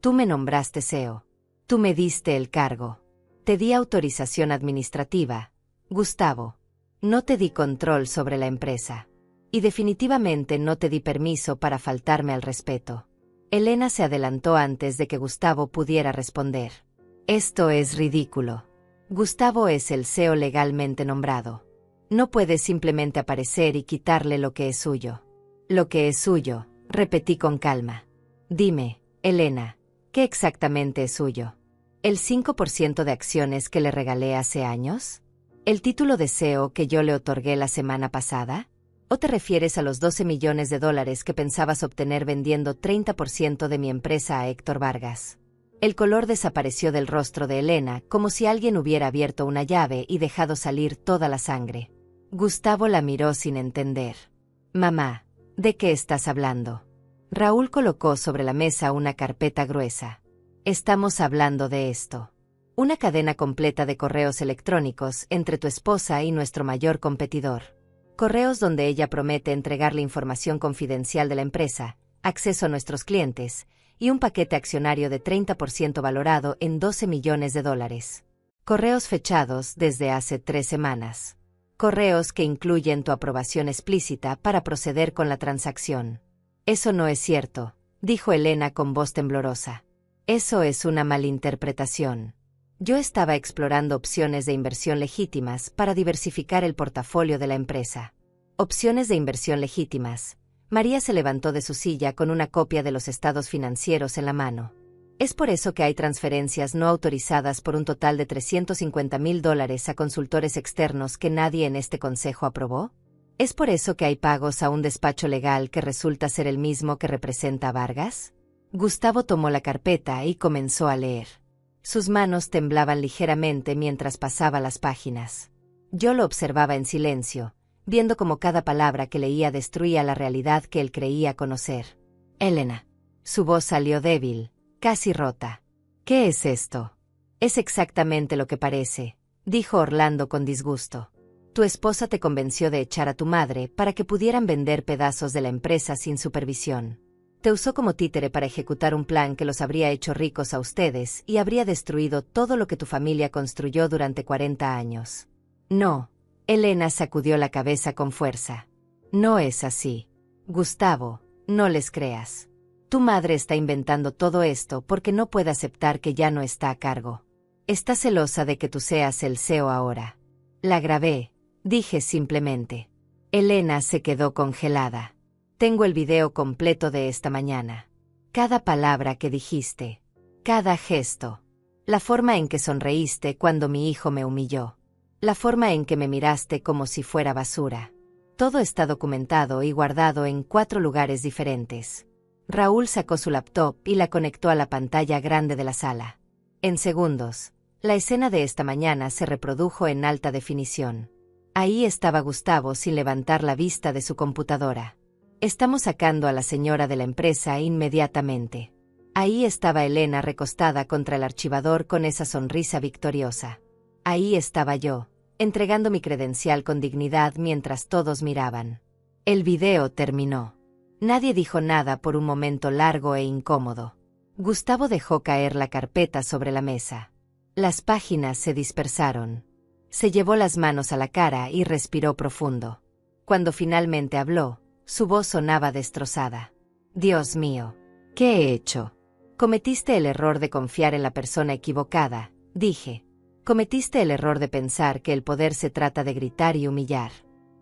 tú me nombraste CEO. Tú me diste el cargo. Te di autorización administrativa, Gustavo. No te di control sobre la empresa. Y definitivamente no te di permiso para faltarme al respeto». Elena se adelantó antes de que Gustavo pudiera responder. «Esto es ridículo. Gustavo es el CEO legalmente nombrado. No puedes simplemente aparecer y quitarle lo que es suyo». «Lo que es suyo», repetí con calma. «Dime, Elena, ¿qué exactamente es suyo? ¿El 5% de acciones que le regalé hace años? ¿El título de CEO que yo le otorgué la semana pasada? ¿O te refieres a los 12 millones de dólares que pensabas obtener vendiendo 30% de mi empresa a Héctor Vargas?» El color desapareció del rostro de Elena como si alguien hubiera abierto una llave y dejado salir toda la sangre. Gustavo la miró sin entender. «Mamá, ¿de qué estás hablando?» Raúl colocó sobre la mesa una carpeta gruesa. «Estamos hablando de esto. Una cadena completa de correos electrónicos entre tu esposa y nuestro mayor competidor. Correos donde ella promete entregarle información confidencial de la empresa, acceso a nuestros clientes, y un paquete accionario de 30% valorado en 12 millones de dólares. Correos fechados desde hace 3 semanas. Correos que incluyen tu aprobación explícita para proceder con la transacción». Eso no es cierto, dijo Elena con voz temblorosa. Eso es una malinterpretación. Yo estaba explorando opciones de inversión legítimas para diversificar el portafolio de la empresa. Opciones de inversión legítimas. María se levantó de su silla con una copia de los estados financieros en la mano. ¿Es por eso que hay transferencias no autorizadas por un total de $350,000 a consultores externos que nadie en este consejo aprobó? ¿Es por eso que hay pagos a un despacho legal que resulta ser el mismo que representa a Vargas? Gustavo tomó la carpeta y comenzó a leer. Sus manos temblaban ligeramente mientras pasaba las páginas. Yo lo observaba en silencio, viendo cómo cada palabra que leía destruía la realidad que él creía conocer. Elena. Su voz salió débil, casi rota. ¿Qué es esto? Es exactamente lo que parece, dijo Orlando con disgusto. Tu esposa te convenció de echar a tu madre para que pudieran vender pedazos de la empresa sin supervisión. Te usó como títere para ejecutar un plan que los habría hecho ricos a ustedes y habría destruido todo lo que tu familia construyó durante 40 años. No. Elena sacudió la cabeza con fuerza. No es así. Gustavo, no les creas. Tu madre está inventando todo esto porque no puede aceptar que ya no está a cargo. Está celosa de que tú seas el CEO ahora. La grabé, dije simplemente. Elena se quedó congelada. Tengo el video completo de esta mañana. Cada palabra que dijiste. Cada gesto. La forma en que sonreíste cuando mi hijo me humilló. La forma en que me miraste como si fuera basura. Todo está documentado y guardado en 4 lugares diferentes. Raúl sacó su laptop y la conectó a la pantalla grande de la sala. En segundos, la escena de esta mañana se reprodujo en alta definición. Ahí estaba Gustavo sin levantar la vista de su computadora. Estamos sacando a la señora de la empresa inmediatamente. Ahí estaba Elena recostada contra el archivador con esa sonrisa victoriosa. Ahí estaba yo, entregando mi credencial con dignidad mientras todos miraban. El video terminó. Nadie dijo nada por un momento largo e incómodo. Gustavo dejó caer la carpeta sobre la mesa. Las páginas se dispersaron. Se llevó las manos a la cara y respiró profundo. Cuando finalmente habló, su voz sonaba destrozada. Dios mío, ¿qué he hecho? Cometiste el error de confiar en la persona equivocada, dije. Cometiste el error de pensar que el poder se trata de gritar y humillar.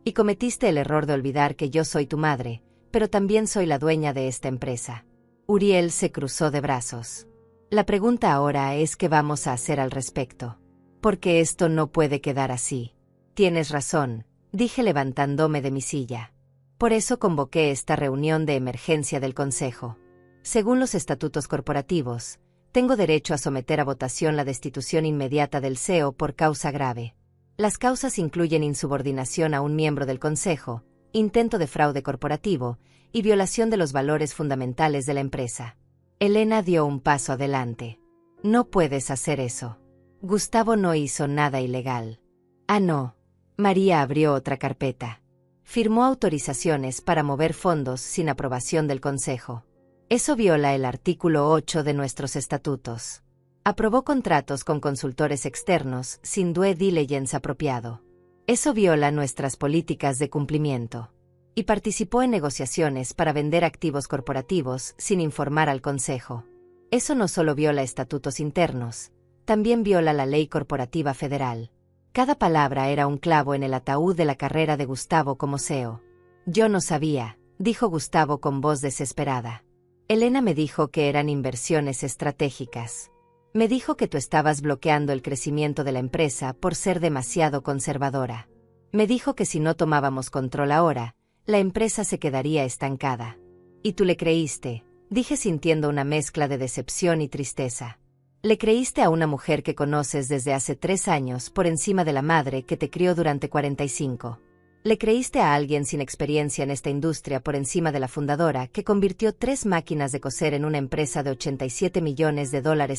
Y cometiste el error de olvidar que yo soy tu madre, pero también soy la dueña de esta empresa. Uriel se cruzó de brazos. La pregunta ahora es qué vamos a hacer al respecto. Porque esto no puede quedar así. Tienes razón, dije levantándome de mi silla. Por eso convoqué esta reunión de emergencia del Consejo. Según los estatutos corporativos, tengo derecho a someter a votación la destitución inmediata del CEO por causa grave. Las causas incluyen insubordinación a un miembro del Consejo, intento de fraude corporativo y violación de los valores fundamentales de la empresa. Elena dio un paso adelante. No puedes hacer eso. Gustavo no hizo nada ilegal. Ah, no. María abrió otra carpeta. Firmó autorizaciones para mover fondos sin aprobación del Consejo. Eso viola el artículo 8 de nuestros estatutos. Aprobó contratos con consultores externos sin due diligence apropiado. Eso viola nuestras políticas de cumplimiento. Y participó en negociaciones para vender activos corporativos sin informar al Consejo. Eso no solo viola estatutos internos, también viola la ley corporativa federal. Cada palabra era un clavo en el ataúd de la carrera de Gustavo como CEO. Yo no sabía, dijo Gustavo con voz desesperada. Elena me dijo que eran inversiones estratégicas. Me dijo que tú estabas bloqueando el crecimiento de la empresa por ser demasiado conservadora. Me dijo que si no tomábamos control ahora, la empresa se quedaría estancada. Y tú le creíste, dije sintiendo una mezcla de decepción y tristeza. Le creíste a una mujer que conoces desde hace 3 años por encima de la madre que te crió durante 45. Le creíste a alguien sin experiencia en esta industria por encima de la fundadora que convirtió 3 máquinas de coser en una empresa de $87 millones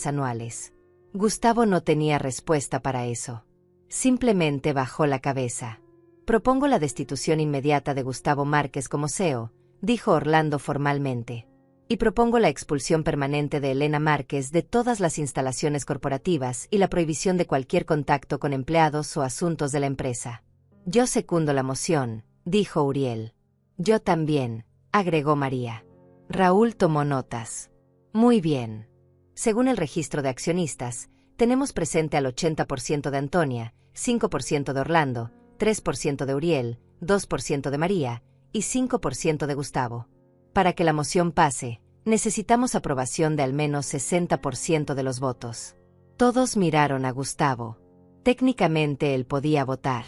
anuales. Gustavo no tenía respuesta para eso. Simplemente bajó la cabeza. Propongo la destitución inmediata de Gustavo Márquez como CEO, dijo Orlando formalmente. Y propongo la expulsión permanente de Elena Márquez de todas las instalaciones corporativas y la prohibición de cualquier contacto con empleados o asuntos de la empresa. Yo secundo la moción, dijo Uriel. Yo también, agregó María. Raúl tomó notas. Muy bien. Según el registro de accionistas, tenemos presente al 80% de Antonia, 5% de Orlando, 3% de Uriel, 2% de María y 5% de Gustavo. Para que la moción pase, necesitamos aprobación de al menos 60% de los votos. Todos miraron a Gustavo. Técnicamente él podía votar.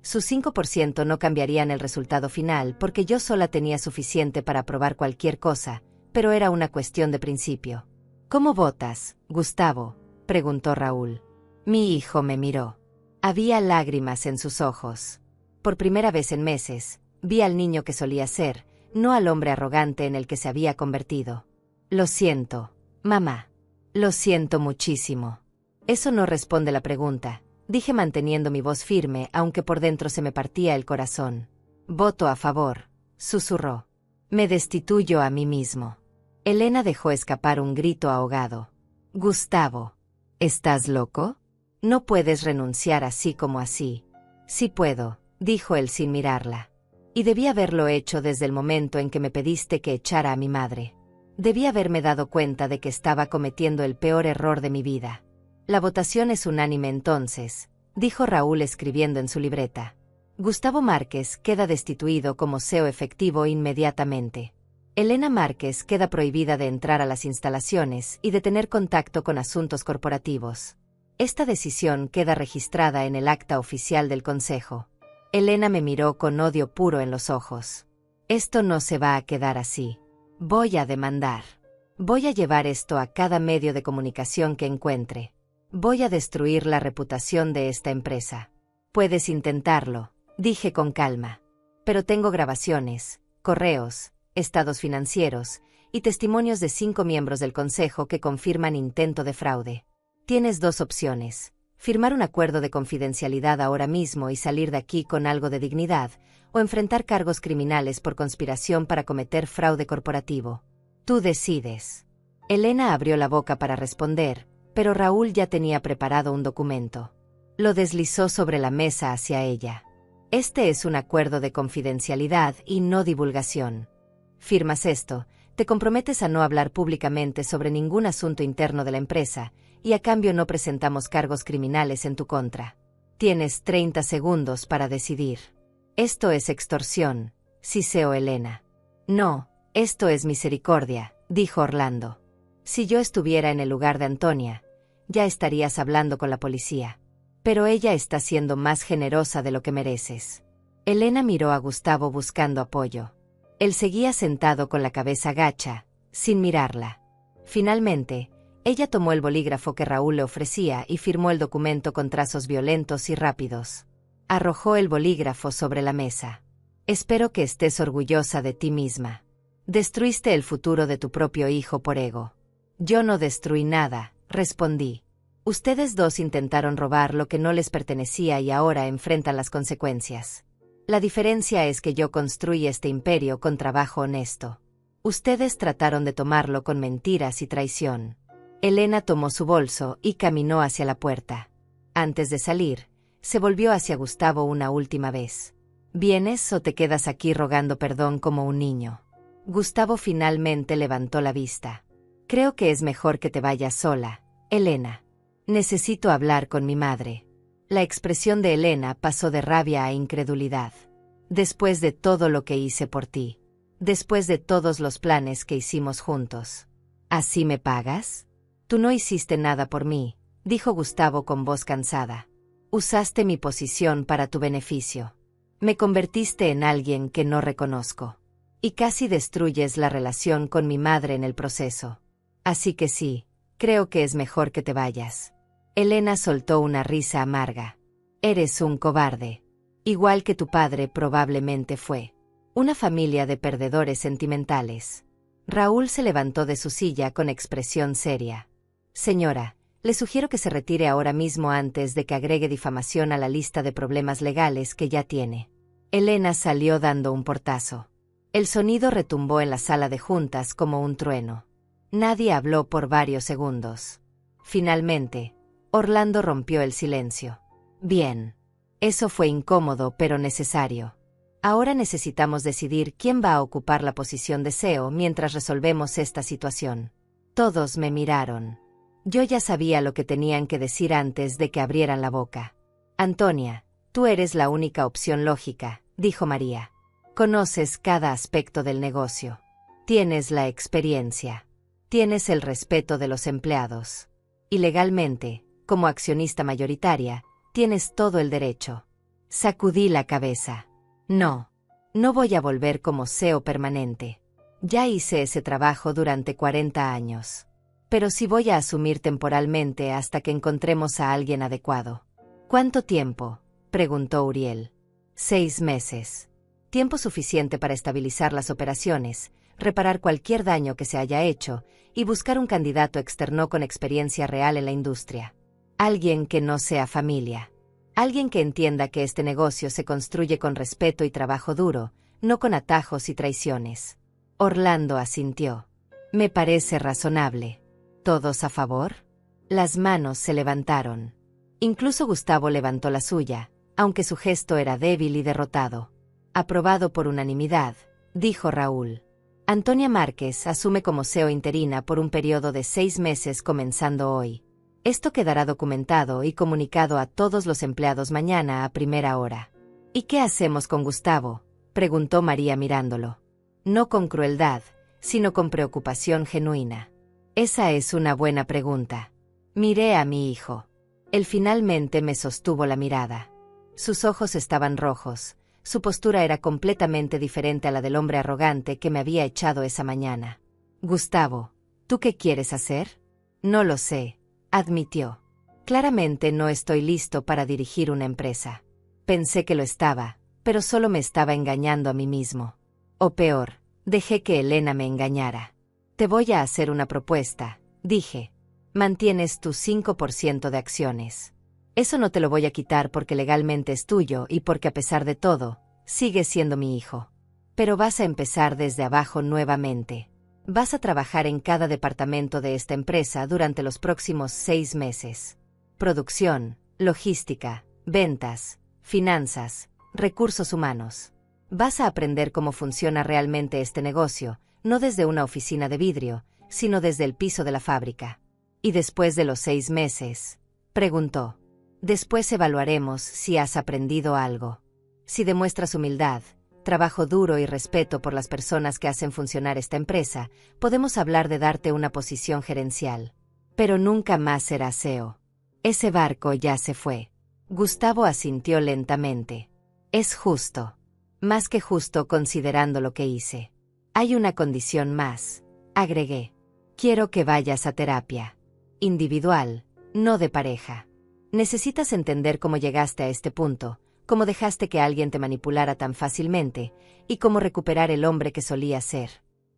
Sus 5% no cambiarían el resultado final porque yo sola tenía suficiente para aprobar cualquier cosa, pero era una cuestión de principio. ¿Cómo votas, Gustavo?, preguntó Raúl. Mi hijo me miró. Había lágrimas en sus ojos. Por primera vez en meses, vi al niño que solía ser, no al hombre arrogante en el que se había convertido. Lo siento, mamá. Lo siento muchísimo. Eso no responde la pregunta, dije manteniendo mi voz firme aunque por dentro se me partía el corazón. Voto a favor, susurró. Me destituyo a mí mismo. Elena dejó escapar un grito ahogado. Gustavo, ¿estás loco? No puedes renunciar así como así. Sí puedo, dijo él sin mirarla. Y debí haberlo hecho desde el momento en que me pediste que echara a mi madre. Debí haberme dado cuenta de que estaba cometiendo el peor error de mi vida. La votación es unánime entonces, dijo Raúl escribiendo en su libreta. Gustavo Márquez queda destituido como CEO efectivo inmediatamente. Elena Márquez queda prohibida de entrar a las instalaciones y de tener contacto con asuntos corporativos. Esta decisión queda registrada en el acta oficial del Consejo. Elena me miró con odio puro en los ojos. Esto no se va a quedar así. Voy a demandar. Voy a llevar esto a cada medio de comunicación que encuentre. Voy a destruir la reputación de esta empresa. Puedes intentarlo, dije con calma. Pero tengo grabaciones, correos, estados financieros y testimonios de 5 miembros del Consejo que confirman intento de fraude. Tienes 2 opciones: firmar un acuerdo de confidencialidad ahora mismo y salir de aquí con algo de dignidad, o enfrentar cargos criminales por conspiración para cometer fraude corporativo. Tú decides. Elena abrió la boca para responder, pero Raúl ya tenía preparado un documento. Lo deslizó sobre la mesa hacia ella. Este es un acuerdo de confidencialidad y no divulgación. Firmas esto, te comprometes a no hablar públicamente sobre ningún asunto interno de la empresa, y a cambio no presentamos cargos criminales en tu contra. Tienes 30 segundos para decidir. Esto es extorsión, siseó Elena. No, esto es misericordia, dijo Orlando. Si yo estuviera en el lugar de Antonia, ya estarías hablando con la policía. Pero ella está siendo más generosa de lo que mereces. Elena miró a Gustavo buscando apoyo. Él seguía sentado con la cabeza gacha, sin mirarla. Finalmente, ella tomó el bolígrafo que Raúl le ofrecía y firmó el documento con trazos violentos y rápidos. Arrojó el bolígrafo sobre la mesa. Espero que estés orgullosa de ti misma. Destruiste el futuro de tu propio hijo por ego. Yo no destruí nada, respondí. Ustedes dos intentaron robar lo que no les pertenecía y ahora enfrentan las consecuencias. La diferencia es que yo construí este imperio con trabajo honesto. Ustedes trataron de tomarlo con mentiras y traición. Elena tomó su bolso y caminó hacia la puerta. Antes de salir, se volvió hacia Gustavo una última vez. ¿Vienes o te quedas aquí rogando perdón como un niño? Gustavo finalmente levantó la vista. Creo que es mejor que te vayas sola, Elena. Necesito hablar con mi madre. La expresión de Elena pasó de rabia a incredulidad. Después de todo lo que hice por ti. Después de todos los planes que hicimos juntos. ¿Así me pagas? Tú no hiciste nada por mí, dijo Gustavo con voz cansada. Usaste mi posición para tu beneficio. Me convertiste en alguien que no reconozco. Y casi destruyes la relación con mi madre en el proceso. Así que sí, creo que es mejor que te vayas. Elena soltó una risa amarga. Eres un cobarde. Igual que tu padre probablemente fue. Una familia de perdedores sentimentales. Raúl se levantó de su silla con expresión seria. Señora, le sugiero que se retire ahora mismo antes de que agregue difamación a la lista de problemas legales que ya tiene. Elena salió dando un portazo. El sonido retumbó en la sala de juntas como un trueno. Nadie habló por varios segundos. Finalmente, Orlando rompió el silencio. Bien. Eso fue incómodo pero necesario. Ahora necesitamos decidir quién va a ocupar la posición de CEO mientras resolvemos esta situación. Todos me miraron. Yo ya sabía lo que tenían que decir antes de que abrieran la boca. Antonia, tú eres la única opción lógica, dijo María. Conoces cada aspecto del negocio. Tienes la experiencia. Tienes el respeto de los empleados. Y legalmente, como accionista mayoritaria, tienes todo el derecho. Sacudí la cabeza. No. No voy a volver como CEO permanente. Ya hice ese trabajo durante 40 años. Pero sí voy a asumir temporalmente hasta que encontremos a alguien adecuado. ¿Cuánto tiempo?, preguntó Uriel. 6 meses. Tiempo suficiente para estabilizar las operaciones, reparar cualquier daño que se haya hecho y buscar un candidato externo con experiencia real en la industria. Alguien que no sea familia. Alguien que entienda que este negocio se construye con respeto y trabajo duro, no con atajos y traiciones. Orlando asintió. Me parece razonable. ¿Todos a favor? Las manos se levantaron. Incluso Gustavo levantó la suya, aunque su gesto era débil y derrotado. Aprobado por unanimidad, dijo Raúl. Antonia Márquez asume como CEO interina por un periodo de 6 meses comenzando hoy. Esto quedará documentado y comunicado a todos los empleados mañana a primera hora. ¿Y qué hacemos con Gustavo?, preguntó María mirándolo. No con crueldad, sino con preocupación genuina. Esa es una buena pregunta. Miré a mi hijo. Él finalmente me sostuvo la mirada. Sus ojos estaban rojos, su postura era completamente diferente a la del hombre arrogante que me había echado esa mañana. Gustavo, ¿tú qué quieres hacer? No lo sé, admitió. Claramente no estoy listo para dirigir una empresa. Pensé que lo estaba, pero solo me estaba engañando a mí mismo. O peor, dejé que Elena me engañara. Te voy a hacer una propuesta, dije. Mantienes tu 5% de acciones. Eso no te lo voy a quitar porque legalmente es tuyo y porque a pesar de todo, sigues siendo mi hijo. Pero vas a empezar desde abajo nuevamente. Vas a trabajar en cada departamento de esta empresa durante los próximos 6 meses. Producción, logística, ventas, finanzas, recursos humanos. Vas a aprender cómo funciona realmente este negocio, no desde una oficina de vidrio, sino desde el piso de la fábrica. ¿Y después de los 6 meses?, preguntó. Después evaluaremos si has aprendido algo. Si demuestras humildad, trabajo duro y respeto por las personas que hacen funcionar esta empresa, podemos hablar de darte una posición gerencial. Pero nunca más serás CEO. Ese barco ya se fue. Gustavo asintió lentamente. Es justo. Más que justo considerando lo que hice. Hay una condición más, agregué. Quiero que vayas a terapia. Individual, no de pareja. Necesitas entender cómo llegaste a este punto, cómo dejaste que alguien te manipulara tan fácilmente, y cómo recuperar el hombre que solías ser.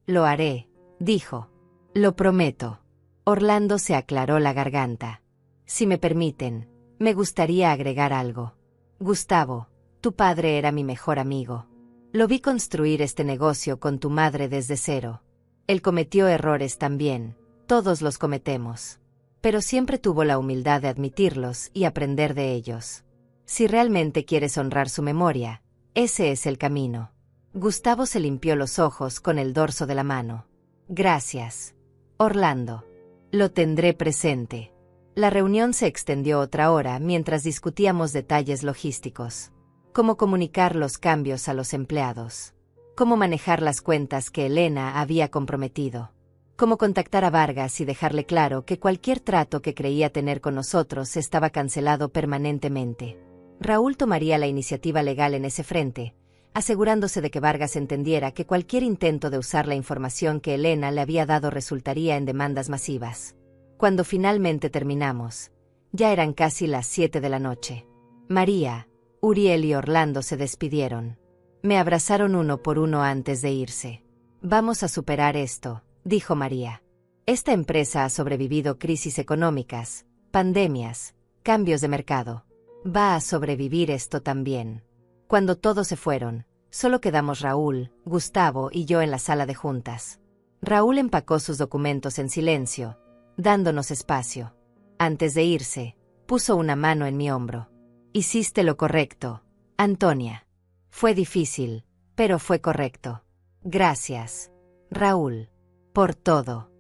Lo haré, dijo. Lo prometo. Orlando se aclaró la garganta. Si me permiten, me gustaría agregar algo. Gustavo, tu padre era mi mejor amigo. Lo vi construir este negocio con tu madre desde cero. Él cometió errores también, todos los cometemos. Pero siempre tuvo la humildad de admitirlos y aprender de ellos. Si realmente quieres honrar su memoria, ese es el camino. Gustavo se limpió los ojos con el dorso de la mano. Gracias, Orlando. Lo tendré presente. La reunión se extendió otra hora mientras discutíamos detalles logísticos. Cómo comunicar los cambios a los empleados. Cómo manejar las cuentas que Elena había comprometido. Cómo contactar a Vargas y dejarle claro que cualquier trato que creía tener con nosotros estaba cancelado permanentemente. Raúl tomaría la iniciativa legal en ese frente, asegurándose de que Vargas entendiera que cualquier intento de usar la información que Elena le había dado resultaría en demandas masivas. Cuando finalmente terminamos, ya eran casi las 7 de la noche. María, Uriel y Orlando se despidieron. Me abrazaron uno por uno antes de irse. Vamos a superar esto, dijo María. Esta empresa ha sobrevivido crisis económicas, pandemias, cambios de mercado. Va a sobrevivir esto también. Cuando todos se fueron, solo quedamos Raúl, Gustavo y yo en la sala de juntas. Raúl empacó sus documentos en silencio, dándonos espacio. Antes de irse, puso una mano en mi hombro. Hiciste lo correcto, Antonia. Fue difícil, pero fue correcto. Gracias, Raúl, por todo.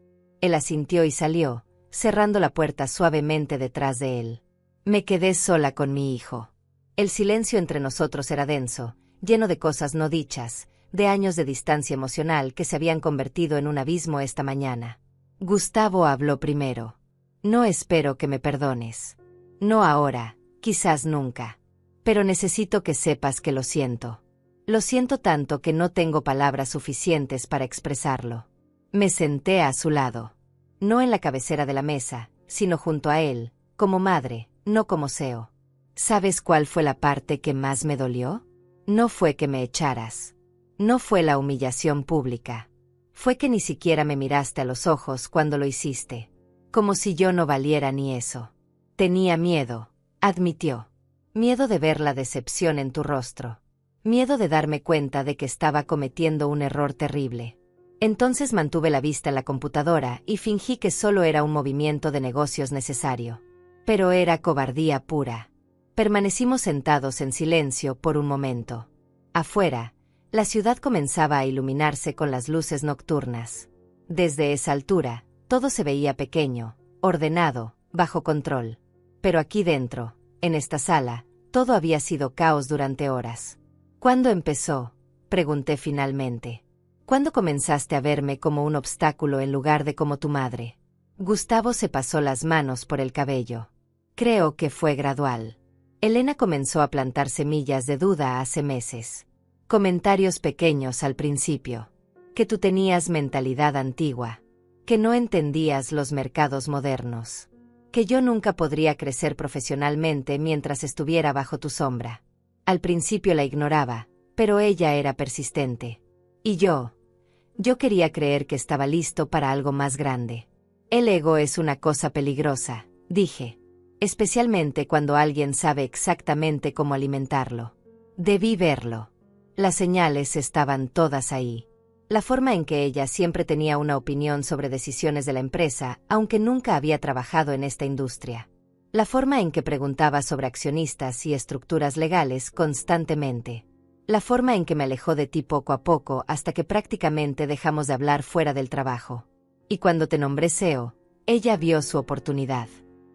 Él asintió y salió, cerrando la puerta suavemente detrás de él. Me quedé sola con mi hijo. El silencio entre nosotros era denso, lleno de cosas no dichas, de años de distancia emocional que se habían convertido en un abismo esta mañana. Gustavo habló primero. No espero que me perdones. No ahora, quizás nunca. Pero necesito que sepas que lo siento. Lo siento tanto que no tengo palabras suficientes para expresarlo. Me senté a su lado. No en la cabecera de la mesa, sino junto a él, como madre, no como CEO. ¿Sabes cuál fue la parte que más me dolió? No fue que me echaras. No fue la humillación pública. Fue que ni siquiera me miraste a los ojos cuando lo hiciste. Como si yo no valiera ni eso. Tenía miedo, admitió. Miedo de ver la decepción en tu rostro. Miedo de darme cuenta de que estaba cometiendo un error terrible. Entonces mantuve la vista en la computadora y fingí que solo era un movimiento de negocios necesario. Pero era cobardía pura. Permanecimos sentados en silencio por un momento. Afuera, la ciudad comenzaba a iluminarse con las luces nocturnas. Desde esa altura, todo se veía pequeño, ordenado, bajo control. Pero aquí dentro, en esta sala, todo había sido caos durante horas. ¿Cuándo empezó?, pregunté finalmente. ¿Cuándo comenzaste a verme como un obstáculo en lugar de como tu madre? Gustavo se pasó las manos por el cabello. Creo que fue gradual. Elena comenzó a plantar semillas de duda hace meses. Comentarios pequeños al principio. Que tú tenías mentalidad antigua. Que no entendías los mercados modernos. Que yo nunca podría crecer profesionalmente mientras estuviera bajo tu sombra. Al principio la ignoraba, pero ella era persistente. Y yo quería creer que estaba listo para algo más grande. El ego es una cosa peligrosa, dije. Especialmente cuando alguien sabe exactamente cómo alimentarlo. Debí verlo. Las señales estaban todas ahí. La forma en que ella siempre tenía una opinión sobre decisiones de la empresa, aunque nunca había trabajado en esta industria. La forma en que preguntaba sobre accionistas y estructuras legales constantemente. La forma en que me alejó de ti poco a poco hasta que prácticamente dejamos de hablar fuera del trabajo. Y cuando te nombré CEO, ella vio su oportunidad.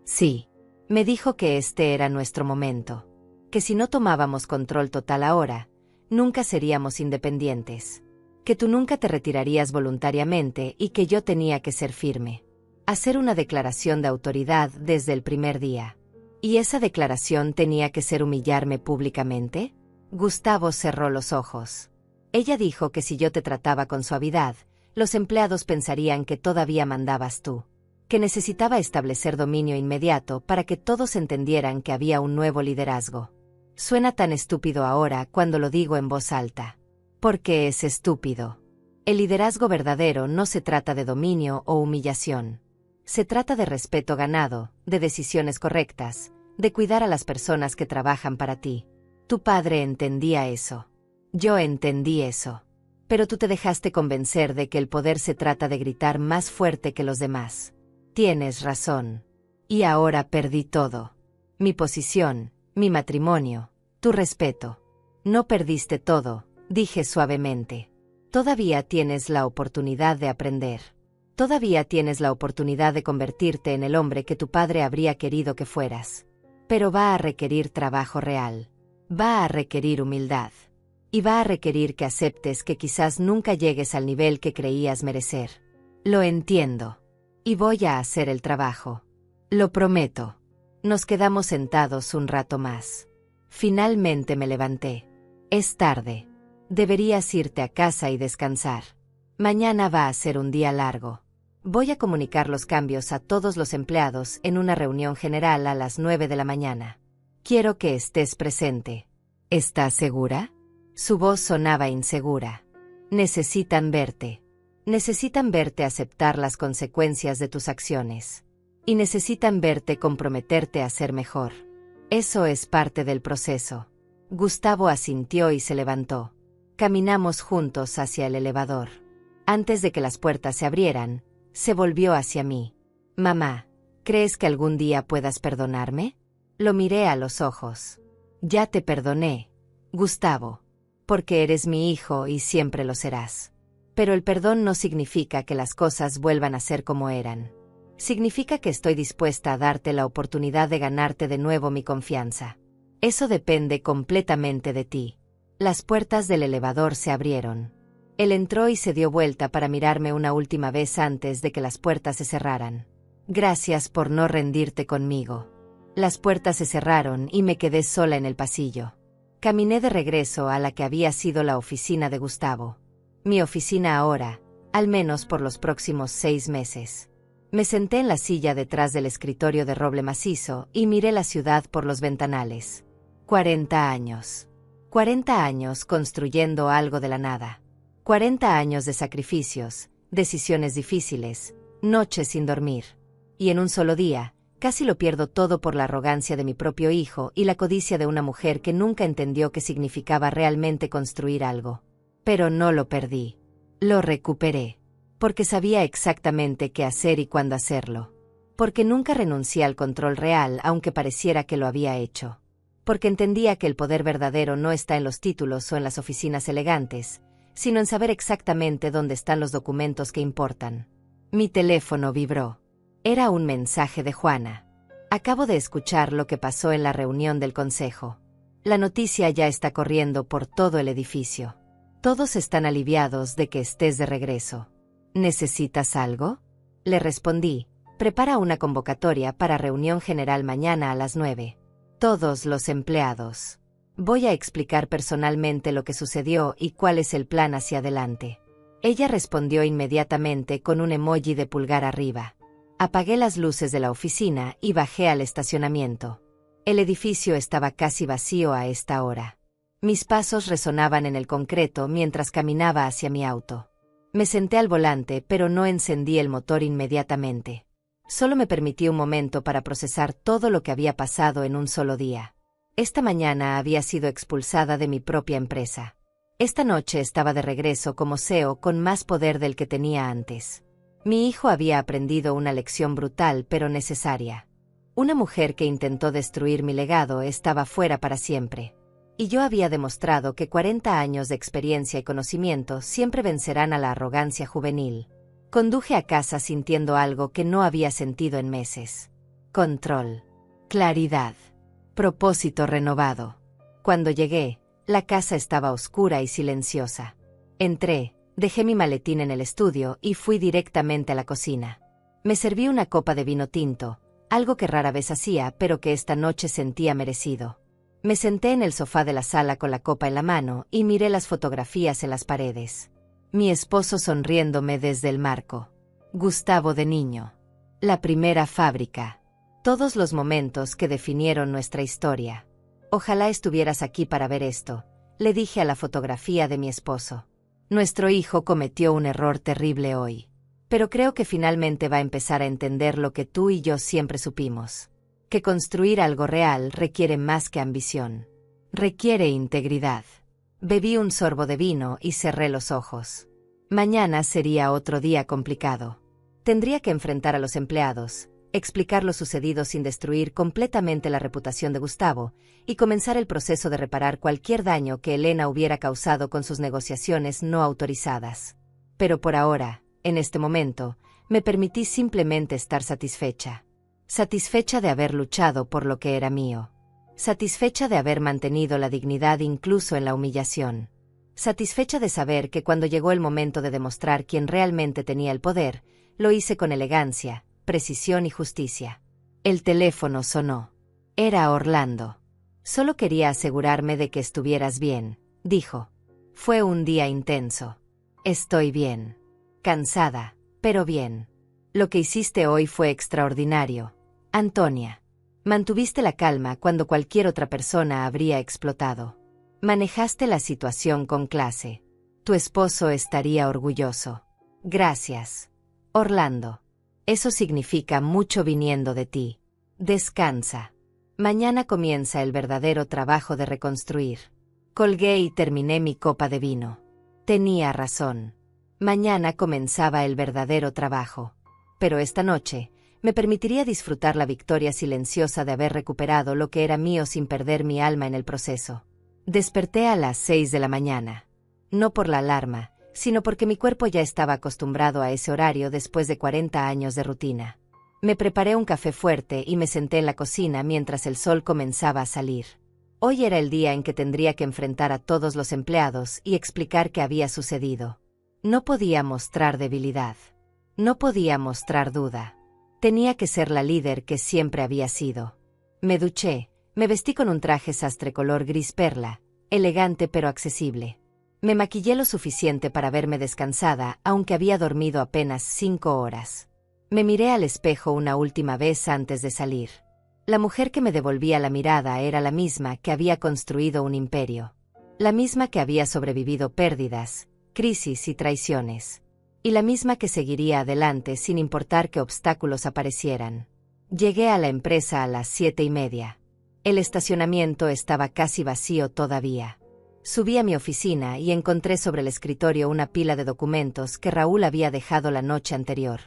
Sí. Me dijo que este era nuestro momento. Que si no tomábamos control total ahora, nunca seríamos independientes. Que tú nunca te retirarías voluntariamente y que yo tenía que ser firme. Hacer una declaración de autoridad desde el primer día. ¿Y esa declaración tenía que ser humillarme públicamente? Gustavo cerró los ojos. Ella dijo que si yo te trataba con suavidad, los empleados pensarían que todavía mandabas tú. Que necesitaba establecer dominio inmediato para que todos entendieran que había un nuevo liderazgo. Suena tan estúpido ahora cuando lo digo en voz alta. Porque es estúpido. El liderazgo verdadero no se trata de dominio o humillación. Se trata de respeto ganado, de decisiones correctas, de cuidar a las personas que trabajan para ti. Tu padre entendía eso. Yo entendí eso. Pero tú te dejaste convencer de que el poder se trata de gritar más fuerte que los demás. Tienes razón. Y ahora perdí todo. Mi posición, mi matrimonio, tu respeto. No perdiste todo, dije suavemente. Todavía tienes la oportunidad de aprender. Todavía tienes la oportunidad de convertirte en el hombre que tu padre habría querido que fueras. Pero va a requerir trabajo real. Va a requerir humildad. Y va a requerir que aceptes que quizás nunca llegues al nivel que creías merecer. Lo entiendo. Y voy a hacer el trabajo. Lo prometo. Nos quedamos sentados un rato más. Finalmente me levanté. Es tarde. Deberías irte a casa y descansar. Mañana va a ser un día largo. Voy a comunicar los cambios a todos los empleados en una reunión general a las 9 de la mañana. Quiero que estés presente. ¿Estás segura? Su voz sonaba insegura. Necesitan verte. Necesitan verte aceptar las consecuencias de tus acciones. Y necesitan verte comprometerte a ser mejor. Eso es parte del proceso. Gustavo asintió y se levantó. Caminamos juntos hacia el elevador. Antes de que las puertas se abrieran, se volvió hacia mí. Mamá, ¿crees que algún día puedas perdonarme? Lo miré a los ojos. Ya te perdoné, Gustavo. porque eres mi hijo y siempre lo serás. Pero el perdón no significa que las cosas vuelvan a ser como eran. Significa que estoy dispuesta a darte la oportunidad de ganarte de nuevo mi confianza. Eso depende completamente de ti. Las puertas del elevador se abrieron. Él entró y se dio vuelta para mirarme una última vez antes de que las puertas se cerraran. Gracias por no rendirte conmigo. Las puertas se cerraron y me quedé sola en el pasillo. Caminé de regreso a la que había sido la oficina de Gustavo. Mi oficina ahora, al menos por los próximos 6 meses. Me senté en la silla detrás del escritorio de roble macizo y miré la ciudad por los ventanales. 40 años. 40 años construyendo algo de la nada. 40 años de sacrificios, decisiones difíciles, noches sin dormir. Y en un solo día, casi lo pierdo todo por la arrogancia de mi propio hijo y la codicia de una mujer que nunca entendió qué significaba realmente construir algo. Pero no lo perdí. Lo recuperé. Porque sabía exactamente qué hacer y cuándo hacerlo. Porque nunca renuncié al control real aunque pareciera que lo había hecho. Porque entendía que el poder verdadero no está en los títulos o en las oficinas elegantes, sino en saber exactamente dónde están los documentos que importan. Mi teléfono vibró. Era un mensaje de Juana. Acabo de escuchar lo que pasó en la reunión del consejo. La noticia ya está corriendo por todo el edificio. Todos están aliviados de que estés de regreso. ¿Necesitas algo? Le respondí. Prepara una convocatoria para reunión general mañana a las 9. Todos los empleados. Voy a explicar personalmente lo que sucedió y cuál es el plan hacia adelante. Ella respondió inmediatamente con un emoji de pulgar arriba. Apagué las luces de la oficina y bajé al estacionamiento. El edificio estaba casi vacío a esta hora. Mis pasos resonaban en el concreto mientras caminaba hacia mi auto. Me senté al volante, pero no encendí el motor inmediatamente. Solo me permití un momento para procesar todo lo que había pasado en un solo día. Esta mañana había sido expulsada de mi propia empresa. Esta noche estaba de regreso como CEO con más poder del que tenía antes. Mi hijo había aprendido una lección brutal pero necesaria. Una mujer que intentó destruir mi legado estaba fuera para siempre. Y yo había demostrado que 40 años de experiencia y conocimiento siempre vencerán a la arrogancia juvenil. Conduje a casa sintiendo algo que no había sentido en meses. Control. Claridad. Propósito renovado. Cuando llegué, la casa estaba oscura y silenciosa. Entré, dejé mi maletín en el estudio y fui directamente a la cocina. Me serví una copa de vino tinto, algo que rara vez hacía pero que esta noche sentía merecido. Me senté en el sofá de la sala con la copa en la mano y miré las fotografías en las paredes. Mi esposo sonriéndome desde el marco. Gustavo de niño. La primera fábrica. Todos los momentos que definieron nuestra historia. Ojalá estuvieras aquí para ver esto, le dije a la fotografía de mi esposo. Nuestro hijo cometió un error terrible hoy. Pero creo que finalmente va a empezar a entender lo que tú y yo siempre supimos. Que construir algo real requiere más que ambición. Requiere integridad. Bebí un sorbo de vino y cerré los ojos. Mañana sería otro día complicado. Tendría que enfrentar a los empleados, explicar lo sucedido sin destruir completamente la reputación de Gustavo, y comenzar el proceso de reparar cualquier daño que Elena hubiera causado con sus negociaciones no autorizadas. Pero por ahora, en este momento, me permití simplemente estar satisfecha. Satisfecha de haber luchado por lo que era mío. Satisfecha de haber mantenido la dignidad incluso en la humillación. Satisfecha de saber que cuando llegó el momento de demostrar quién realmente tenía el poder, lo hice con elegancia, precisión y justicia. El teléfono sonó. Era Orlando. Solo quería asegurarme de que estuvieras bien, dijo. Fue un día intenso. Estoy bien. Cansada, pero bien. Lo que hiciste hoy fue extraordinario. Antonia. Mantuviste la calma cuando cualquier otra persona habría explotado. Manejaste la situación con clase. Tu esposo estaría orgulloso. Gracias. Orlando. Eso significa mucho viniendo de ti. Descansa. Mañana comienza el verdadero trabajo de reconstruir. Colgué y terminé mi copa de vino. Tenía razón. Mañana comenzaba el verdadero trabajo. Pero esta noche, me permitiría disfrutar la victoria silenciosa de haber recuperado lo que era mío sin perder mi alma en el proceso. Desperté a las 6 de la mañana. No por la alarma, sino porque mi cuerpo ya estaba acostumbrado a ese horario después de 40 años de rutina. Me preparé un café fuerte y me senté en la cocina mientras el sol comenzaba a salir. Hoy era el día en que tendría que enfrentar a todos los empleados y explicar qué había sucedido. No podía mostrar debilidad. No podía mostrar duda. Tenía que ser la líder que siempre había sido. Me duché, me vestí con un traje sastre color gris perla, elegante pero accesible. Me maquillé lo suficiente para verme descansada, aunque había dormido apenas 5 horas. Me miré al espejo una última vez antes de salir. La mujer que me devolvía la mirada era la misma que había construido un imperio. La misma que había sobrevivido pérdidas, crisis y traiciones. Y la misma que seguiría adelante sin importar qué obstáculos aparecieran. Llegué a la empresa a las 7:30. El estacionamiento estaba casi vacío todavía. Subí a mi oficina y encontré sobre el escritorio una pila de documentos que Raúl había dejado la noche anterior.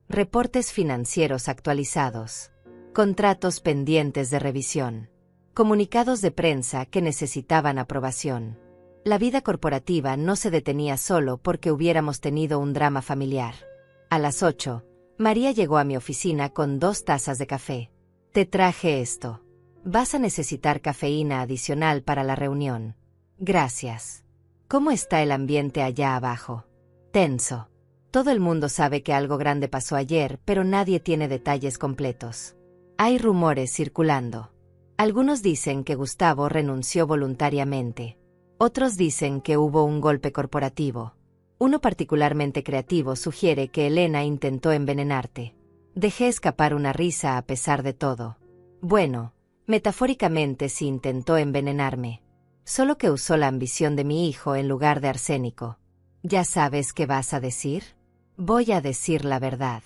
Reportes financieros actualizados. Contratos pendientes de revisión. Comunicados de prensa que necesitaban aprobación. La vida corporativa no se detenía solo porque hubiéramos tenido un drama familiar. A las 8, María llegó a mi oficina con 2 tazas de café. Te traje esto. Vas a necesitar cafeína adicional para la reunión. Gracias. ¿Cómo está el ambiente allá abajo? Tenso. Todo el mundo sabe que algo grande pasó ayer, pero nadie tiene detalles completos. Hay rumores circulando. Algunos dicen que Gustavo renunció voluntariamente. Otros dicen que hubo un golpe corporativo. Uno particularmente creativo sugiere que Elena intentó envenenarte. Dejé escapar una risa a pesar de todo. Bueno, metafóricamente sí intentó envenenarme. Solo que usó la ambición de mi hijo en lugar de arsénico. ¿Ya sabes qué vas a decir? Voy a decir la verdad.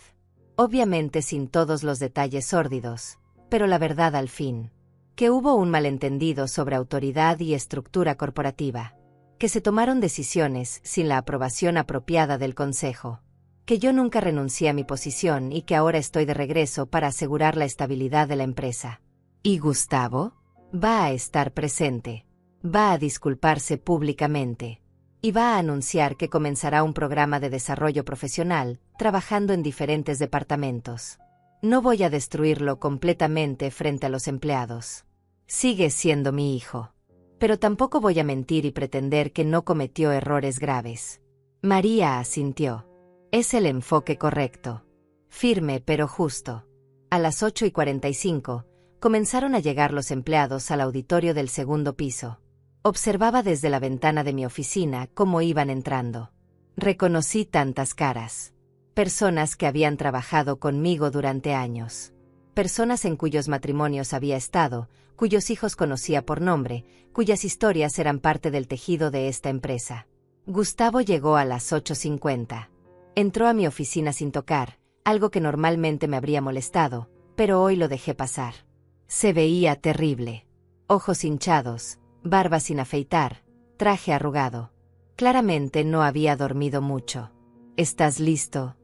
Obviamente sin todos los detalles sórdidos, pero la verdad al fin. Que hubo un malentendido sobre autoridad y estructura corporativa. Que se tomaron decisiones sin la aprobación apropiada del consejo. Que yo nunca renuncié a mi posición y que ahora estoy de regreso para asegurar la estabilidad de la empresa. ¿Y Gustavo? Va a estar presente. Va a disculparse públicamente. Y va a anunciar que comenzará un programa de desarrollo profesional, trabajando en diferentes departamentos. No voy a destruirlo completamente frente a los empleados. Sigue siendo mi hijo. Pero tampoco voy a mentir y pretender que no cometió errores graves. María asintió. Es el enfoque correcto. Firme pero justo. A las 8:45, comenzaron a llegar los empleados al auditorio del segundo piso. Observaba desde la ventana de mi oficina cómo iban entrando. Reconocí tantas caras. Personas que habían trabajado conmigo durante años. Personas en cuyos matrimonios había estado, cuyos hijos conocía por nombre, cuyas historias eran parte del tejido de esta empresa. Gustavo llegó a las 8:50. Entró a mi oficina sin tocar, algo que normalmente me habría molestado, pero hoy lo dejé pasar. Se veía terrible. Ojos hinchados, barba sin afeitar, traje arrugado. Claramente no había dormido mucho. ¿Estás listo?,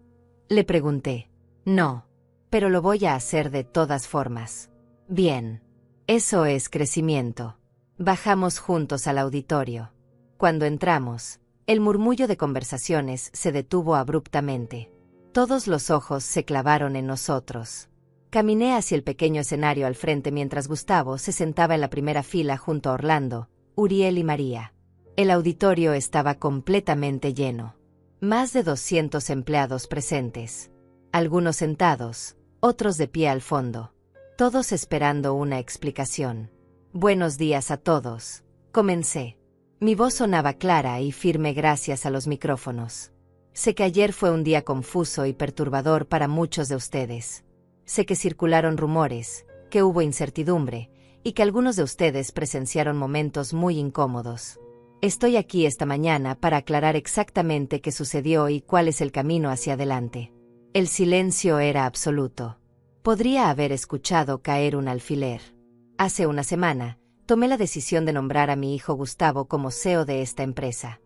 le pregunté. No, pero lo voy a hacer de todas formas. Bien. Eso es crecimiento. Bajamos juntos al auditorio. Cuando entramos, el murmullo de conversaciones se detuvo abruptamente. Todos los ojos se clavaron en nosotros. Caminé hacia el pequeño escenario al frente mientras Gustavo se sentaba en la primera fila junto a Orlando, Uriel y María. El auditorio estaba completamente lleno. Más de 200 empleados presentes. Algunos sentados, otros de pie al fondo. Todos esperando una explicación. Buenos días a todos. Comencé. Mi voz sonaba clara y firme gracias a los micrófonos. Sé que ayer fue un día confuso y perturbador para muchos de ustedes. Sé que circularon rumores, que hubo incertidumbre, y que algunos de ustedes presenciaron momentos muy incómodos. Estoy aquí esta mañana para aclarar exactamente qué sucedió y cuál es el camino hacia adelante. El silencio era absoluto. Podría haber escuchado caer un alfiler. Hace una semana, tomé la decisión de nombrar a mi hijo Gustavo como CEO de esta empresa.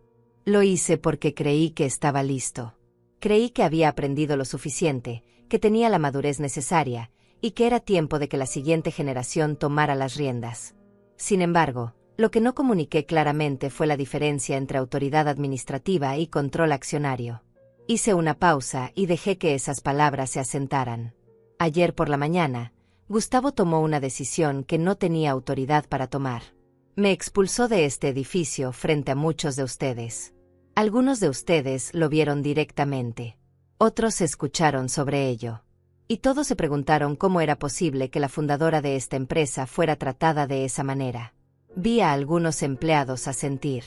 Lo hice porque creí que estaba listo. Creí que había aprendido lo suficiente, que tenía la madurez necesaria, y que era tiempo de que la siguiente generación tomara las riendas. Sin embargo, Lo que no comuniqué claramente fue la diferencia entre autoridad administrativa y control accionario. Hice una pausa y dejé que esas palabras se asentaran. Ayer por la mañana, Gustavo tomó una decisión que no tenía autoridad para tomar. Me expulsó de este edificio frente a muchos de ustedes. Algunos de ustedes lo vieron directamente. Otros escucharon sobre ello. Y todos se preguntaron cómo era posible que la fundadora de esta empresa fuera tratada de esa manera. Vi a algunos empleados asentir.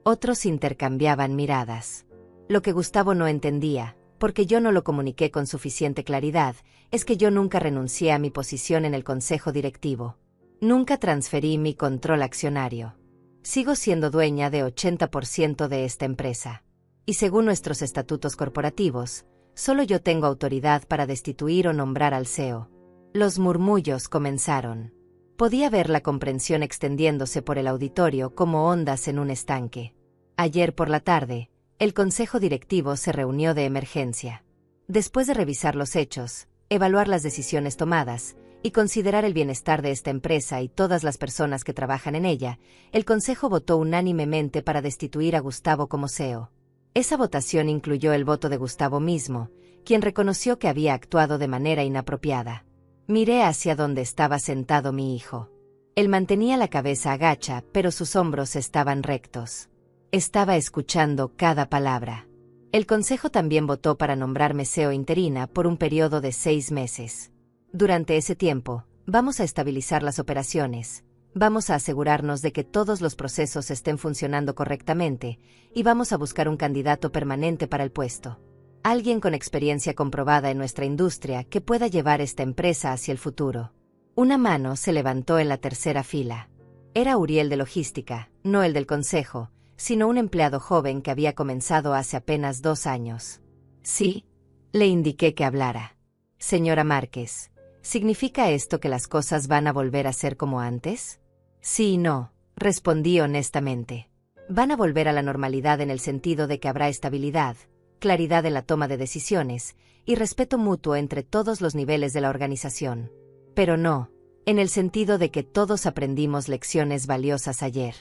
Otros intercambiaban miradas. Lo que Gustavo no entendía, porque yo no lo comuniqué con suficiente claridad, es que yo nunca renuncié a mi posición en el consejo directivo. Nunca transferí mi control accionario. Sigo siendo dueña de 80% de esta empresa. Y según nuestros estatutos corporativos, solo yo tengo autoridad para destituir o nombrar al CEO. Los murmullos comenzaron. Podía ver la comprensión extendiéndose por el auditorio como ondas en un estanque. Ayer por la tarde, el consejo directivo se reunió de emergencia. Después de revisar los hechos, evaluar las decisiones tomadas y considerar el bienestar de esta empresa y todas las personas que trabajan en ella, el consejo votó unánimemente para destituir a Gustavo como CEO. Esa votación incluyó el voto de Gustavo mismo, quien reconoció que había actuado de manera inapropiada. Miré hacia donde estaba sentado mi hijo. Él mantenía la cabeza agacha, pero sus hombros estaban rectos. Estaba escuchando cada palabra. El consejo también votó para nombrarme CEO interina por un periodo de 6 meses. Durante ese tiempo, vamos a estabilizar las operaciones, vamos a asegurarnos de que todos los procesos estén funcionando correctamente y vamos a buscar un candidato permanente para el puesto. Alguien con experiencia comprobada en nuestra industria que pueda llevar esta empresa hacia el futuro. Una mano se levantó en la tercera fila. Era Uriel de Logística, no el del consejo, sino un empleado joven que había comenzado hace apenas 2 años. Sí, le indiqué que hablara. Señora Márquez, ¿significa esto que las cosas van a volver a ser como antes? Sí y no, respondí honestamente. Van a volver a la normalidad en el sentido de que habrá estabilidad, claridad en la toma de decisiones y respeto mutuo entre todos los niveles de la organización. Pero no, en el sentido de que todos aprendimos lecciones valiosas ayer.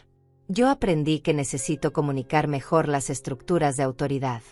Yo aprendí que necesito comunicar mejor las estructuras de autoridad.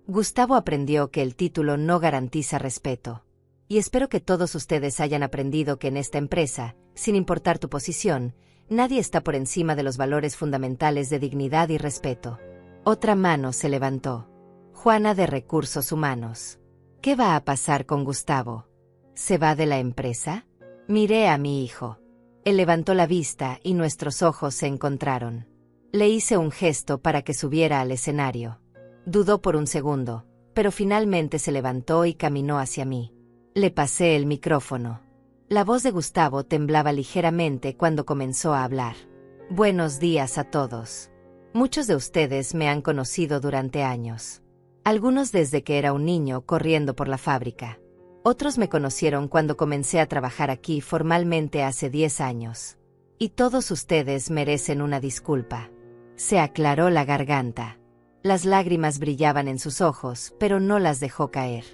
Gustavo aprendió que el título no garantiza respeto. Y espero que todos ustedes hayan aprendido que en esta empresa, sin importar tu posición, nadie está por encima de los valores fundamentales de dignidad y respeto. Otra mano se levantó. Juana de Recursos Humanos. ¿Qué va a pasar con Gustavo? ¿Se va de la empresa? Miré a mi hijo. Él levantó la vista y nuestros ojos se encontraron. Le hice un gesto para que subiera al escenario. Dudó por un segundo, pero finalmente se levantó y caminó hacia mí. Le pasé el micrófono. La voz de Gustavo temblaba ligeramente cuando comenzó a hablar. Buenos días a todos. Muchos de ustedes me han conocido durante años. Algunos desde que era un niño corriendo por la fábrica. Otros me conocieron cuando comencé a trabajar aquí formalmente hace 10 años. Y todos ustedes merecen una disculpa. Se aclaró la garganta. Las lágrimas brillaban en sus ojos, pero no las dejó caer.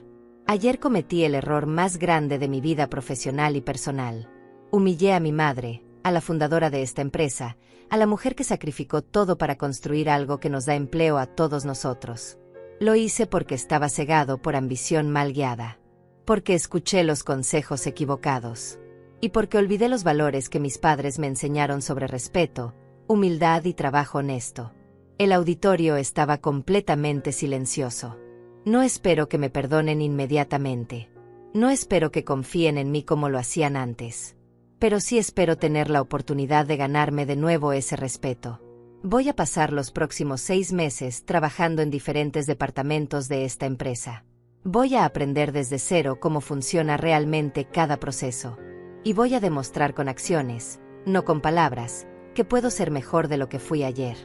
Ayer cometí el error más grande de mi vida profesional y personal. Humillé a mi madre, a la fundadora de esta empresa, a la mujer que sacrificó todo para construir algo que nos da empleo a todos nosotros. Lo hice porque estaba cegado por ambición mal guiada. Porque escuché los consejos equivocados. Y porque olvidé los valores que mis padres me enseñaron sobre respeto, humildad y trabajo honesto. El auditorio estaba completamente silencioso. No espero que me perdonen inmediatamente. No espero que confíen en mí como lo hacían antes. Pero sí espero tener la oportunidad de ganarme de nuevo ese respeto. Voy a pasar los próximos 6 meses trabajando en diferentes departamentos de esta empresa. Voy a aprender desde cero cómo funciona realmente cada proceso. Y voy a demostrar con acciones, no con palabras, que puedo ser mejor de lo que fui ayer.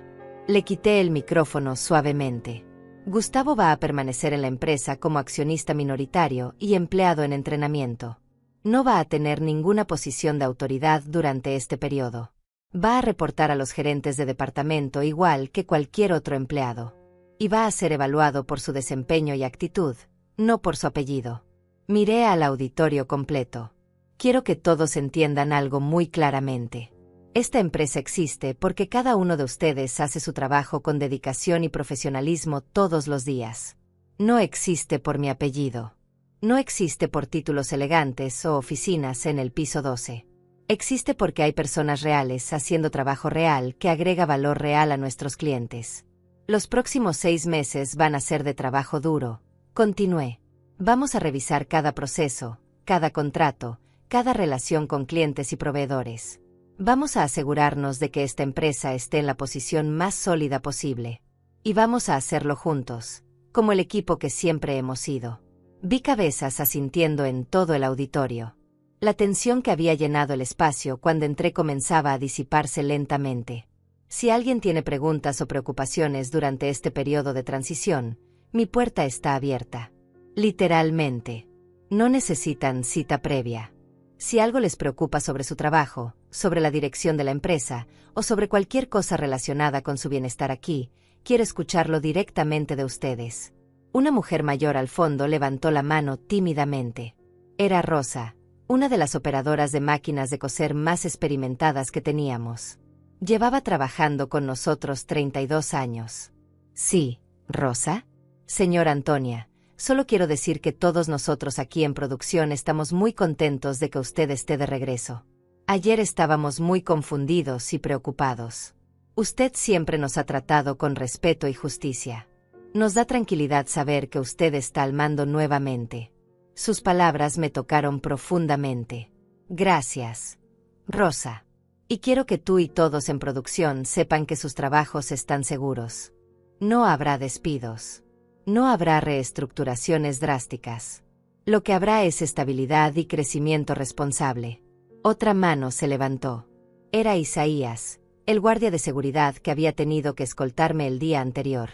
Le quité el micrófono suavemente. Gustavo va a permanecer en la empresa como accionista minoritario y empleado en entrenamiento. No va a tener ninguna posición de autoridad durante este periodo. Va a reportar a los gerentes de departamento igual que cualquier otro empleado. Y va a ser evaluado por su desempeño y actitud, no por su apellido. Miré al auditorio completo. Quiero que todos entiendan algo muy claramente. Esta empresa existe porque cada uno de ustedes hace su trabajo con dedicación y profesionalismo todos los días. No existe por mi apellido. No existe por títulos elegantes o oficinas en el piso 12. Existe porque hay personas reales haciendo trabajo real que agrega valor real a nuestros clientes. Los próximos 6 meses van a ser de trabajo duro. Continué. Vamos a revisar cada proceso, cada contrato, cada relación con clientes y proveedores. Vamos a asegurarnos de que esta empresa esté en la posición más sólida posible. Y vamos a hacerlo juntos, como el equipo que siempre hemos sido. Vi cabezas asintiendo en todo el auditorio. La tensión que había llenado el espacio cuando entré comenzaba a disiparse lentamente. Si alguien tiene preguntas o preocupaciones durante este periodo de transición, mi puerta está abierta. Literalmente. No necesitan cita previa. Si algo les preocupa sobre su trabajo, sobre la dirección de la empresa, o sobre cualquier cosa relacionada con su bienestar aquí, quiero escucharlo directamente de ustedes. Una mujer mayor al fondo levantó la mano tímidamente. Era Rosa, una de las operadoras de máquinas de coser más experimentadas que teníamos. Llevaba trabajando con nosotros 32 años. Sí, Rosa. Señora Antonia, solo quiero decir que todos nosotros aquí en producción estamos muy contentos de que usted esté de regreso. Ayer estábamos muy confundidos y preocupados. Usted siempre nos ha tratado con respeto y justicia. Nos da tranquilidad saber que usted está al mando nuevamente. Sus palabras me tocaron profundamente. Gracias, Rosa. Y quiero que tú y todos en producción sepan que sus trabajos están seguros. No habrá despidos. No habrá reestructuraciones drásticas. Lo que habrá es estabilidad y crecimiento responsable. Otra mano se levantó. Era Isaías, el guardia de seguridad que había tenido que escoltarme el día anterior.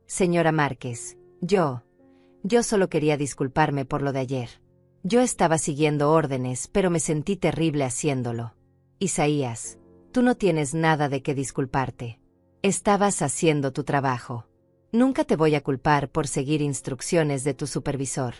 Señora Márquez, yo solo quería disculparme por lo de ayer. Yo estaba siguiendo órdenes, pero me sentí terrible haciéndolo. Isaías, tú no tienes nada de qué disculparte. Estabas haciendo tu trabajo. Nunca te voy a culpar por seguir instrucciones de tu supervisor.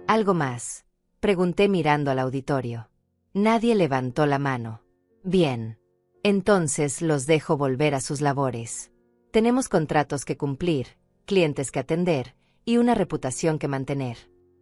¿Algo más?, pregunté mirando al auditorio. Nadie levantó la mano. Bien. Entonces los dejo volver a sus labores. Tenemos contratos que cumplir, clientes que atender, y una reputación que mantener.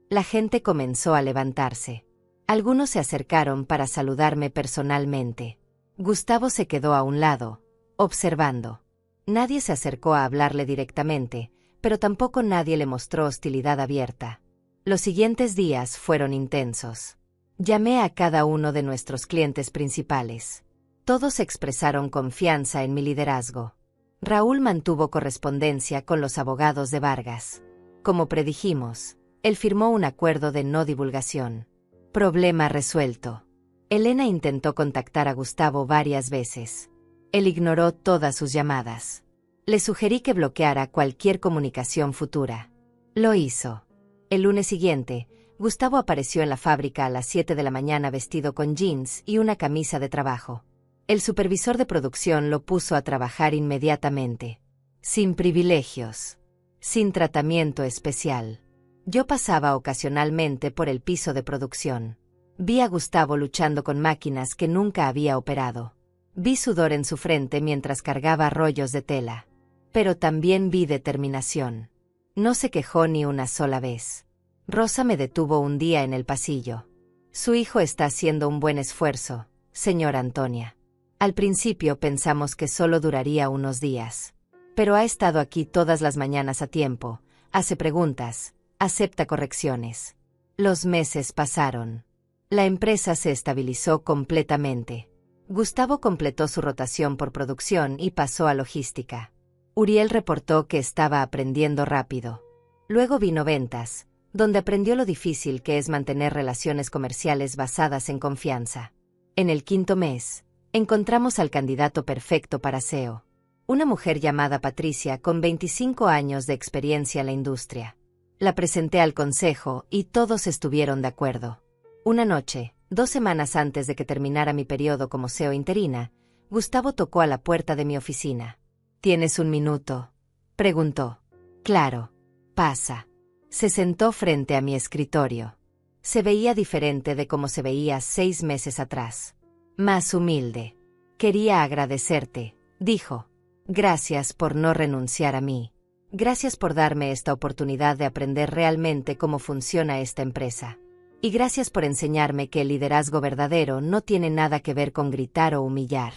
La gente comenzó a levantarse. Algunos se acercaron para saludarme personalmente. Gustavo se quedó a un lado, observando. Nadie se acercó a hablarle directamente, pero tampoco nadie le mostró hostilidad abierta. Los siguientes días fueron intensos. Llamé a cada uno de nuestros clientes principales. Todos expresaron confianza en mi liderazgo. Raúl mantuvo correspondencia con los abogados de Vargas. Como predijimos, él firmó un acuerdo de no divulgación. Problema resuelto. Elena intentó contactar a Gustavo varias veces. Él ignoró todas sus llamadas. Le sugerí que bloqueara cualquier comunicación futura. Lo hizo. El lunes siguiente, Gustavo apareció en la fábrica a las 7 de la mañana vestido con jeans y una camisa de trabajo. El supervisor de producción lo puso a trabajar inmediatamente. Sin privilegios. Sin tratamiento especial. Yo pasaba ocasionalmente por el piso de producción. Vi a Gustavo luchando con máquinas que nunca había operado. Vi sudor en su frente mientras cargaba rollos de tela. Pero también vi determinación. No se quejó ni una sola vez. Rosa me detuvo un día en el pasillo. Su hijo está haciendo un buen esfuerzo, señora Antonia. Al principio pensamos que solo duraría unos días. Pero ha estado aquí todas las mañanas a tiempo, hace preguntas, acepta correcciones. Los meses pasaron. La empresa se estabilizó completamente. Gustavo completó su rotación por producción y pasó a logística. Uriel reportó que estaba aprendiendo rápido. Luego vino ventas, donde aprendió lo difícil que es mantener relaciones comerciales basadas en confianza. En el 5.º mes, encontramos al candidato perfecto para SEO. Una mujer llamada Patricia con 25 años de experiencia en la industria. La presenté al consejo y todos estuvieron de acuerdo. Una noche, 2 semanas antes de que terminara mi periodo como SEO interina, Gustavo tocó a la puerta de mi oficina. ¿Tienes un minuto?, preguntó. Claro. Pasa. Se sentó frente a mi escritorio. Se veía diferente de como se veía 6 meses atrás. Más humilde. Quería agradecerte, dijo. Gracias por no renunciar a mí. Gracias por darme esta oportunidad de aprender realmente cómo funciona esta empresa. Y gracias por enseñarme que el liderazgo verdadero no tiene nada que ver con gritar o humillar.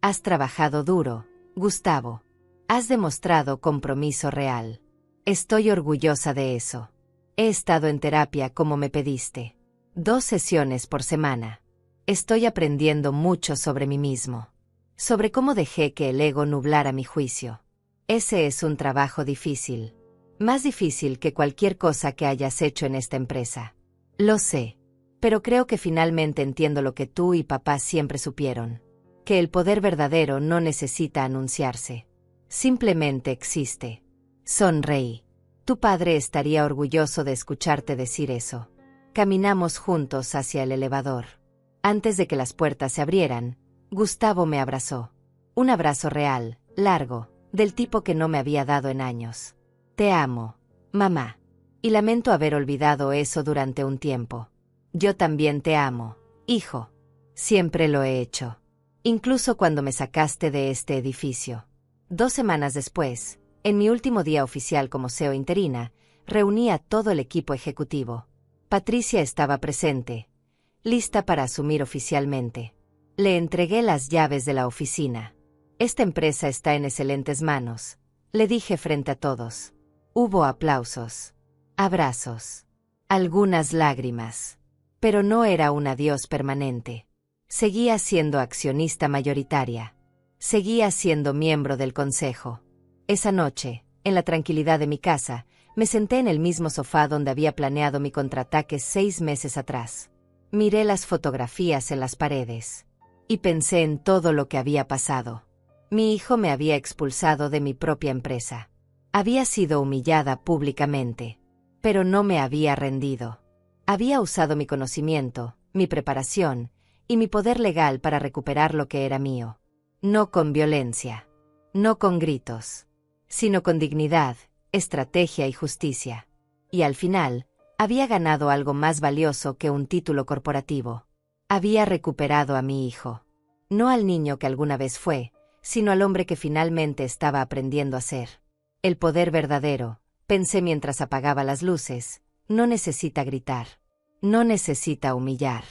Has trabajado duro, Gustavo. Has demostrado compromiso real. Estoy orgullosa de eso. He estado en terapia como me pediste. 2 sesiones por semana. Estoy aprendiendo mucho sobre mí mismo. Sobre cómo dejé que el ego nublara mi juicio. Ese es un trabajo difícil. Más difícil que cualquier cosa que hayas hecho en esta empresa. Lo sé. Pero creo que finalmente entiendo lo que tú y papá siempre supieron. Que el poder verdadero no necesita anunciarse. Simplemente existe. Sonreí. Tu padre estaría orgulloso de escucharte decir eso. Caminamos juntos hacia el elevador. Antes de que las puertas se abrieran, Gustavo me abrazó. Un abrazo real, largo, del tipo que no me había dado en años. Te amo, mamá. Y lamento haber olvidado eso durante un tiempo. Yo también te amo, hijo. Siempre lo he hecho. Incluso cuando me sacaste de este edificio. 2 semanas después, en mi último día oficial como CEO interina, reuní a todo el equipo ejecutivo. Patricia estaba presente, lista para asumir oficialmente. Le entregué las llaves de la oficina. Esta empresa está en excelentes manos, le dije frente a todos. Hubo aplausos, abrazos, algunas lágrimas. Pero no era un adiós permanente. Seguía siendo accionista mayoritaria. Seguía siendo miembro del consejo. Esa noche, en la tranquilidad de mi casa, me senté en el mismo sofá donde había planeado mi contraataque 6 meses atrás. Miré las fotografías en las paredes. Y pensé en todo lo que había pasado. Mi hijo me había expulsado de mi propia empresa. Había sido humillada públicamente. Pero no me había rendido. Había usado mi conocimiento, mi preparación y mi poder legal para recuperar lo que era mío. No con violencia. No con gritos. Sino con dignidad, estrategia y justicia. Y al final, había ganado algo más valioso que un título corporativo. Había recuperado a mi hijo. No al niño que alguna vez fue, sino al hombre que finalmente estaba aprendiendo a ser. El poder verdadero, pensé mientras apagaba las luces, no necesita gritar. No necesita humillar.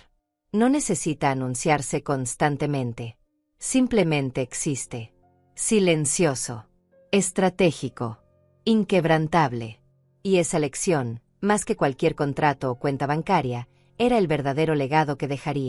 No necesita anunciarse constantemente. Simplemente existe. Silencioso. Estratégico. Inquebrantable. Y esa lección, más que cualquier contrato o cuenta bancaria, era el verdadero legado que dejaría.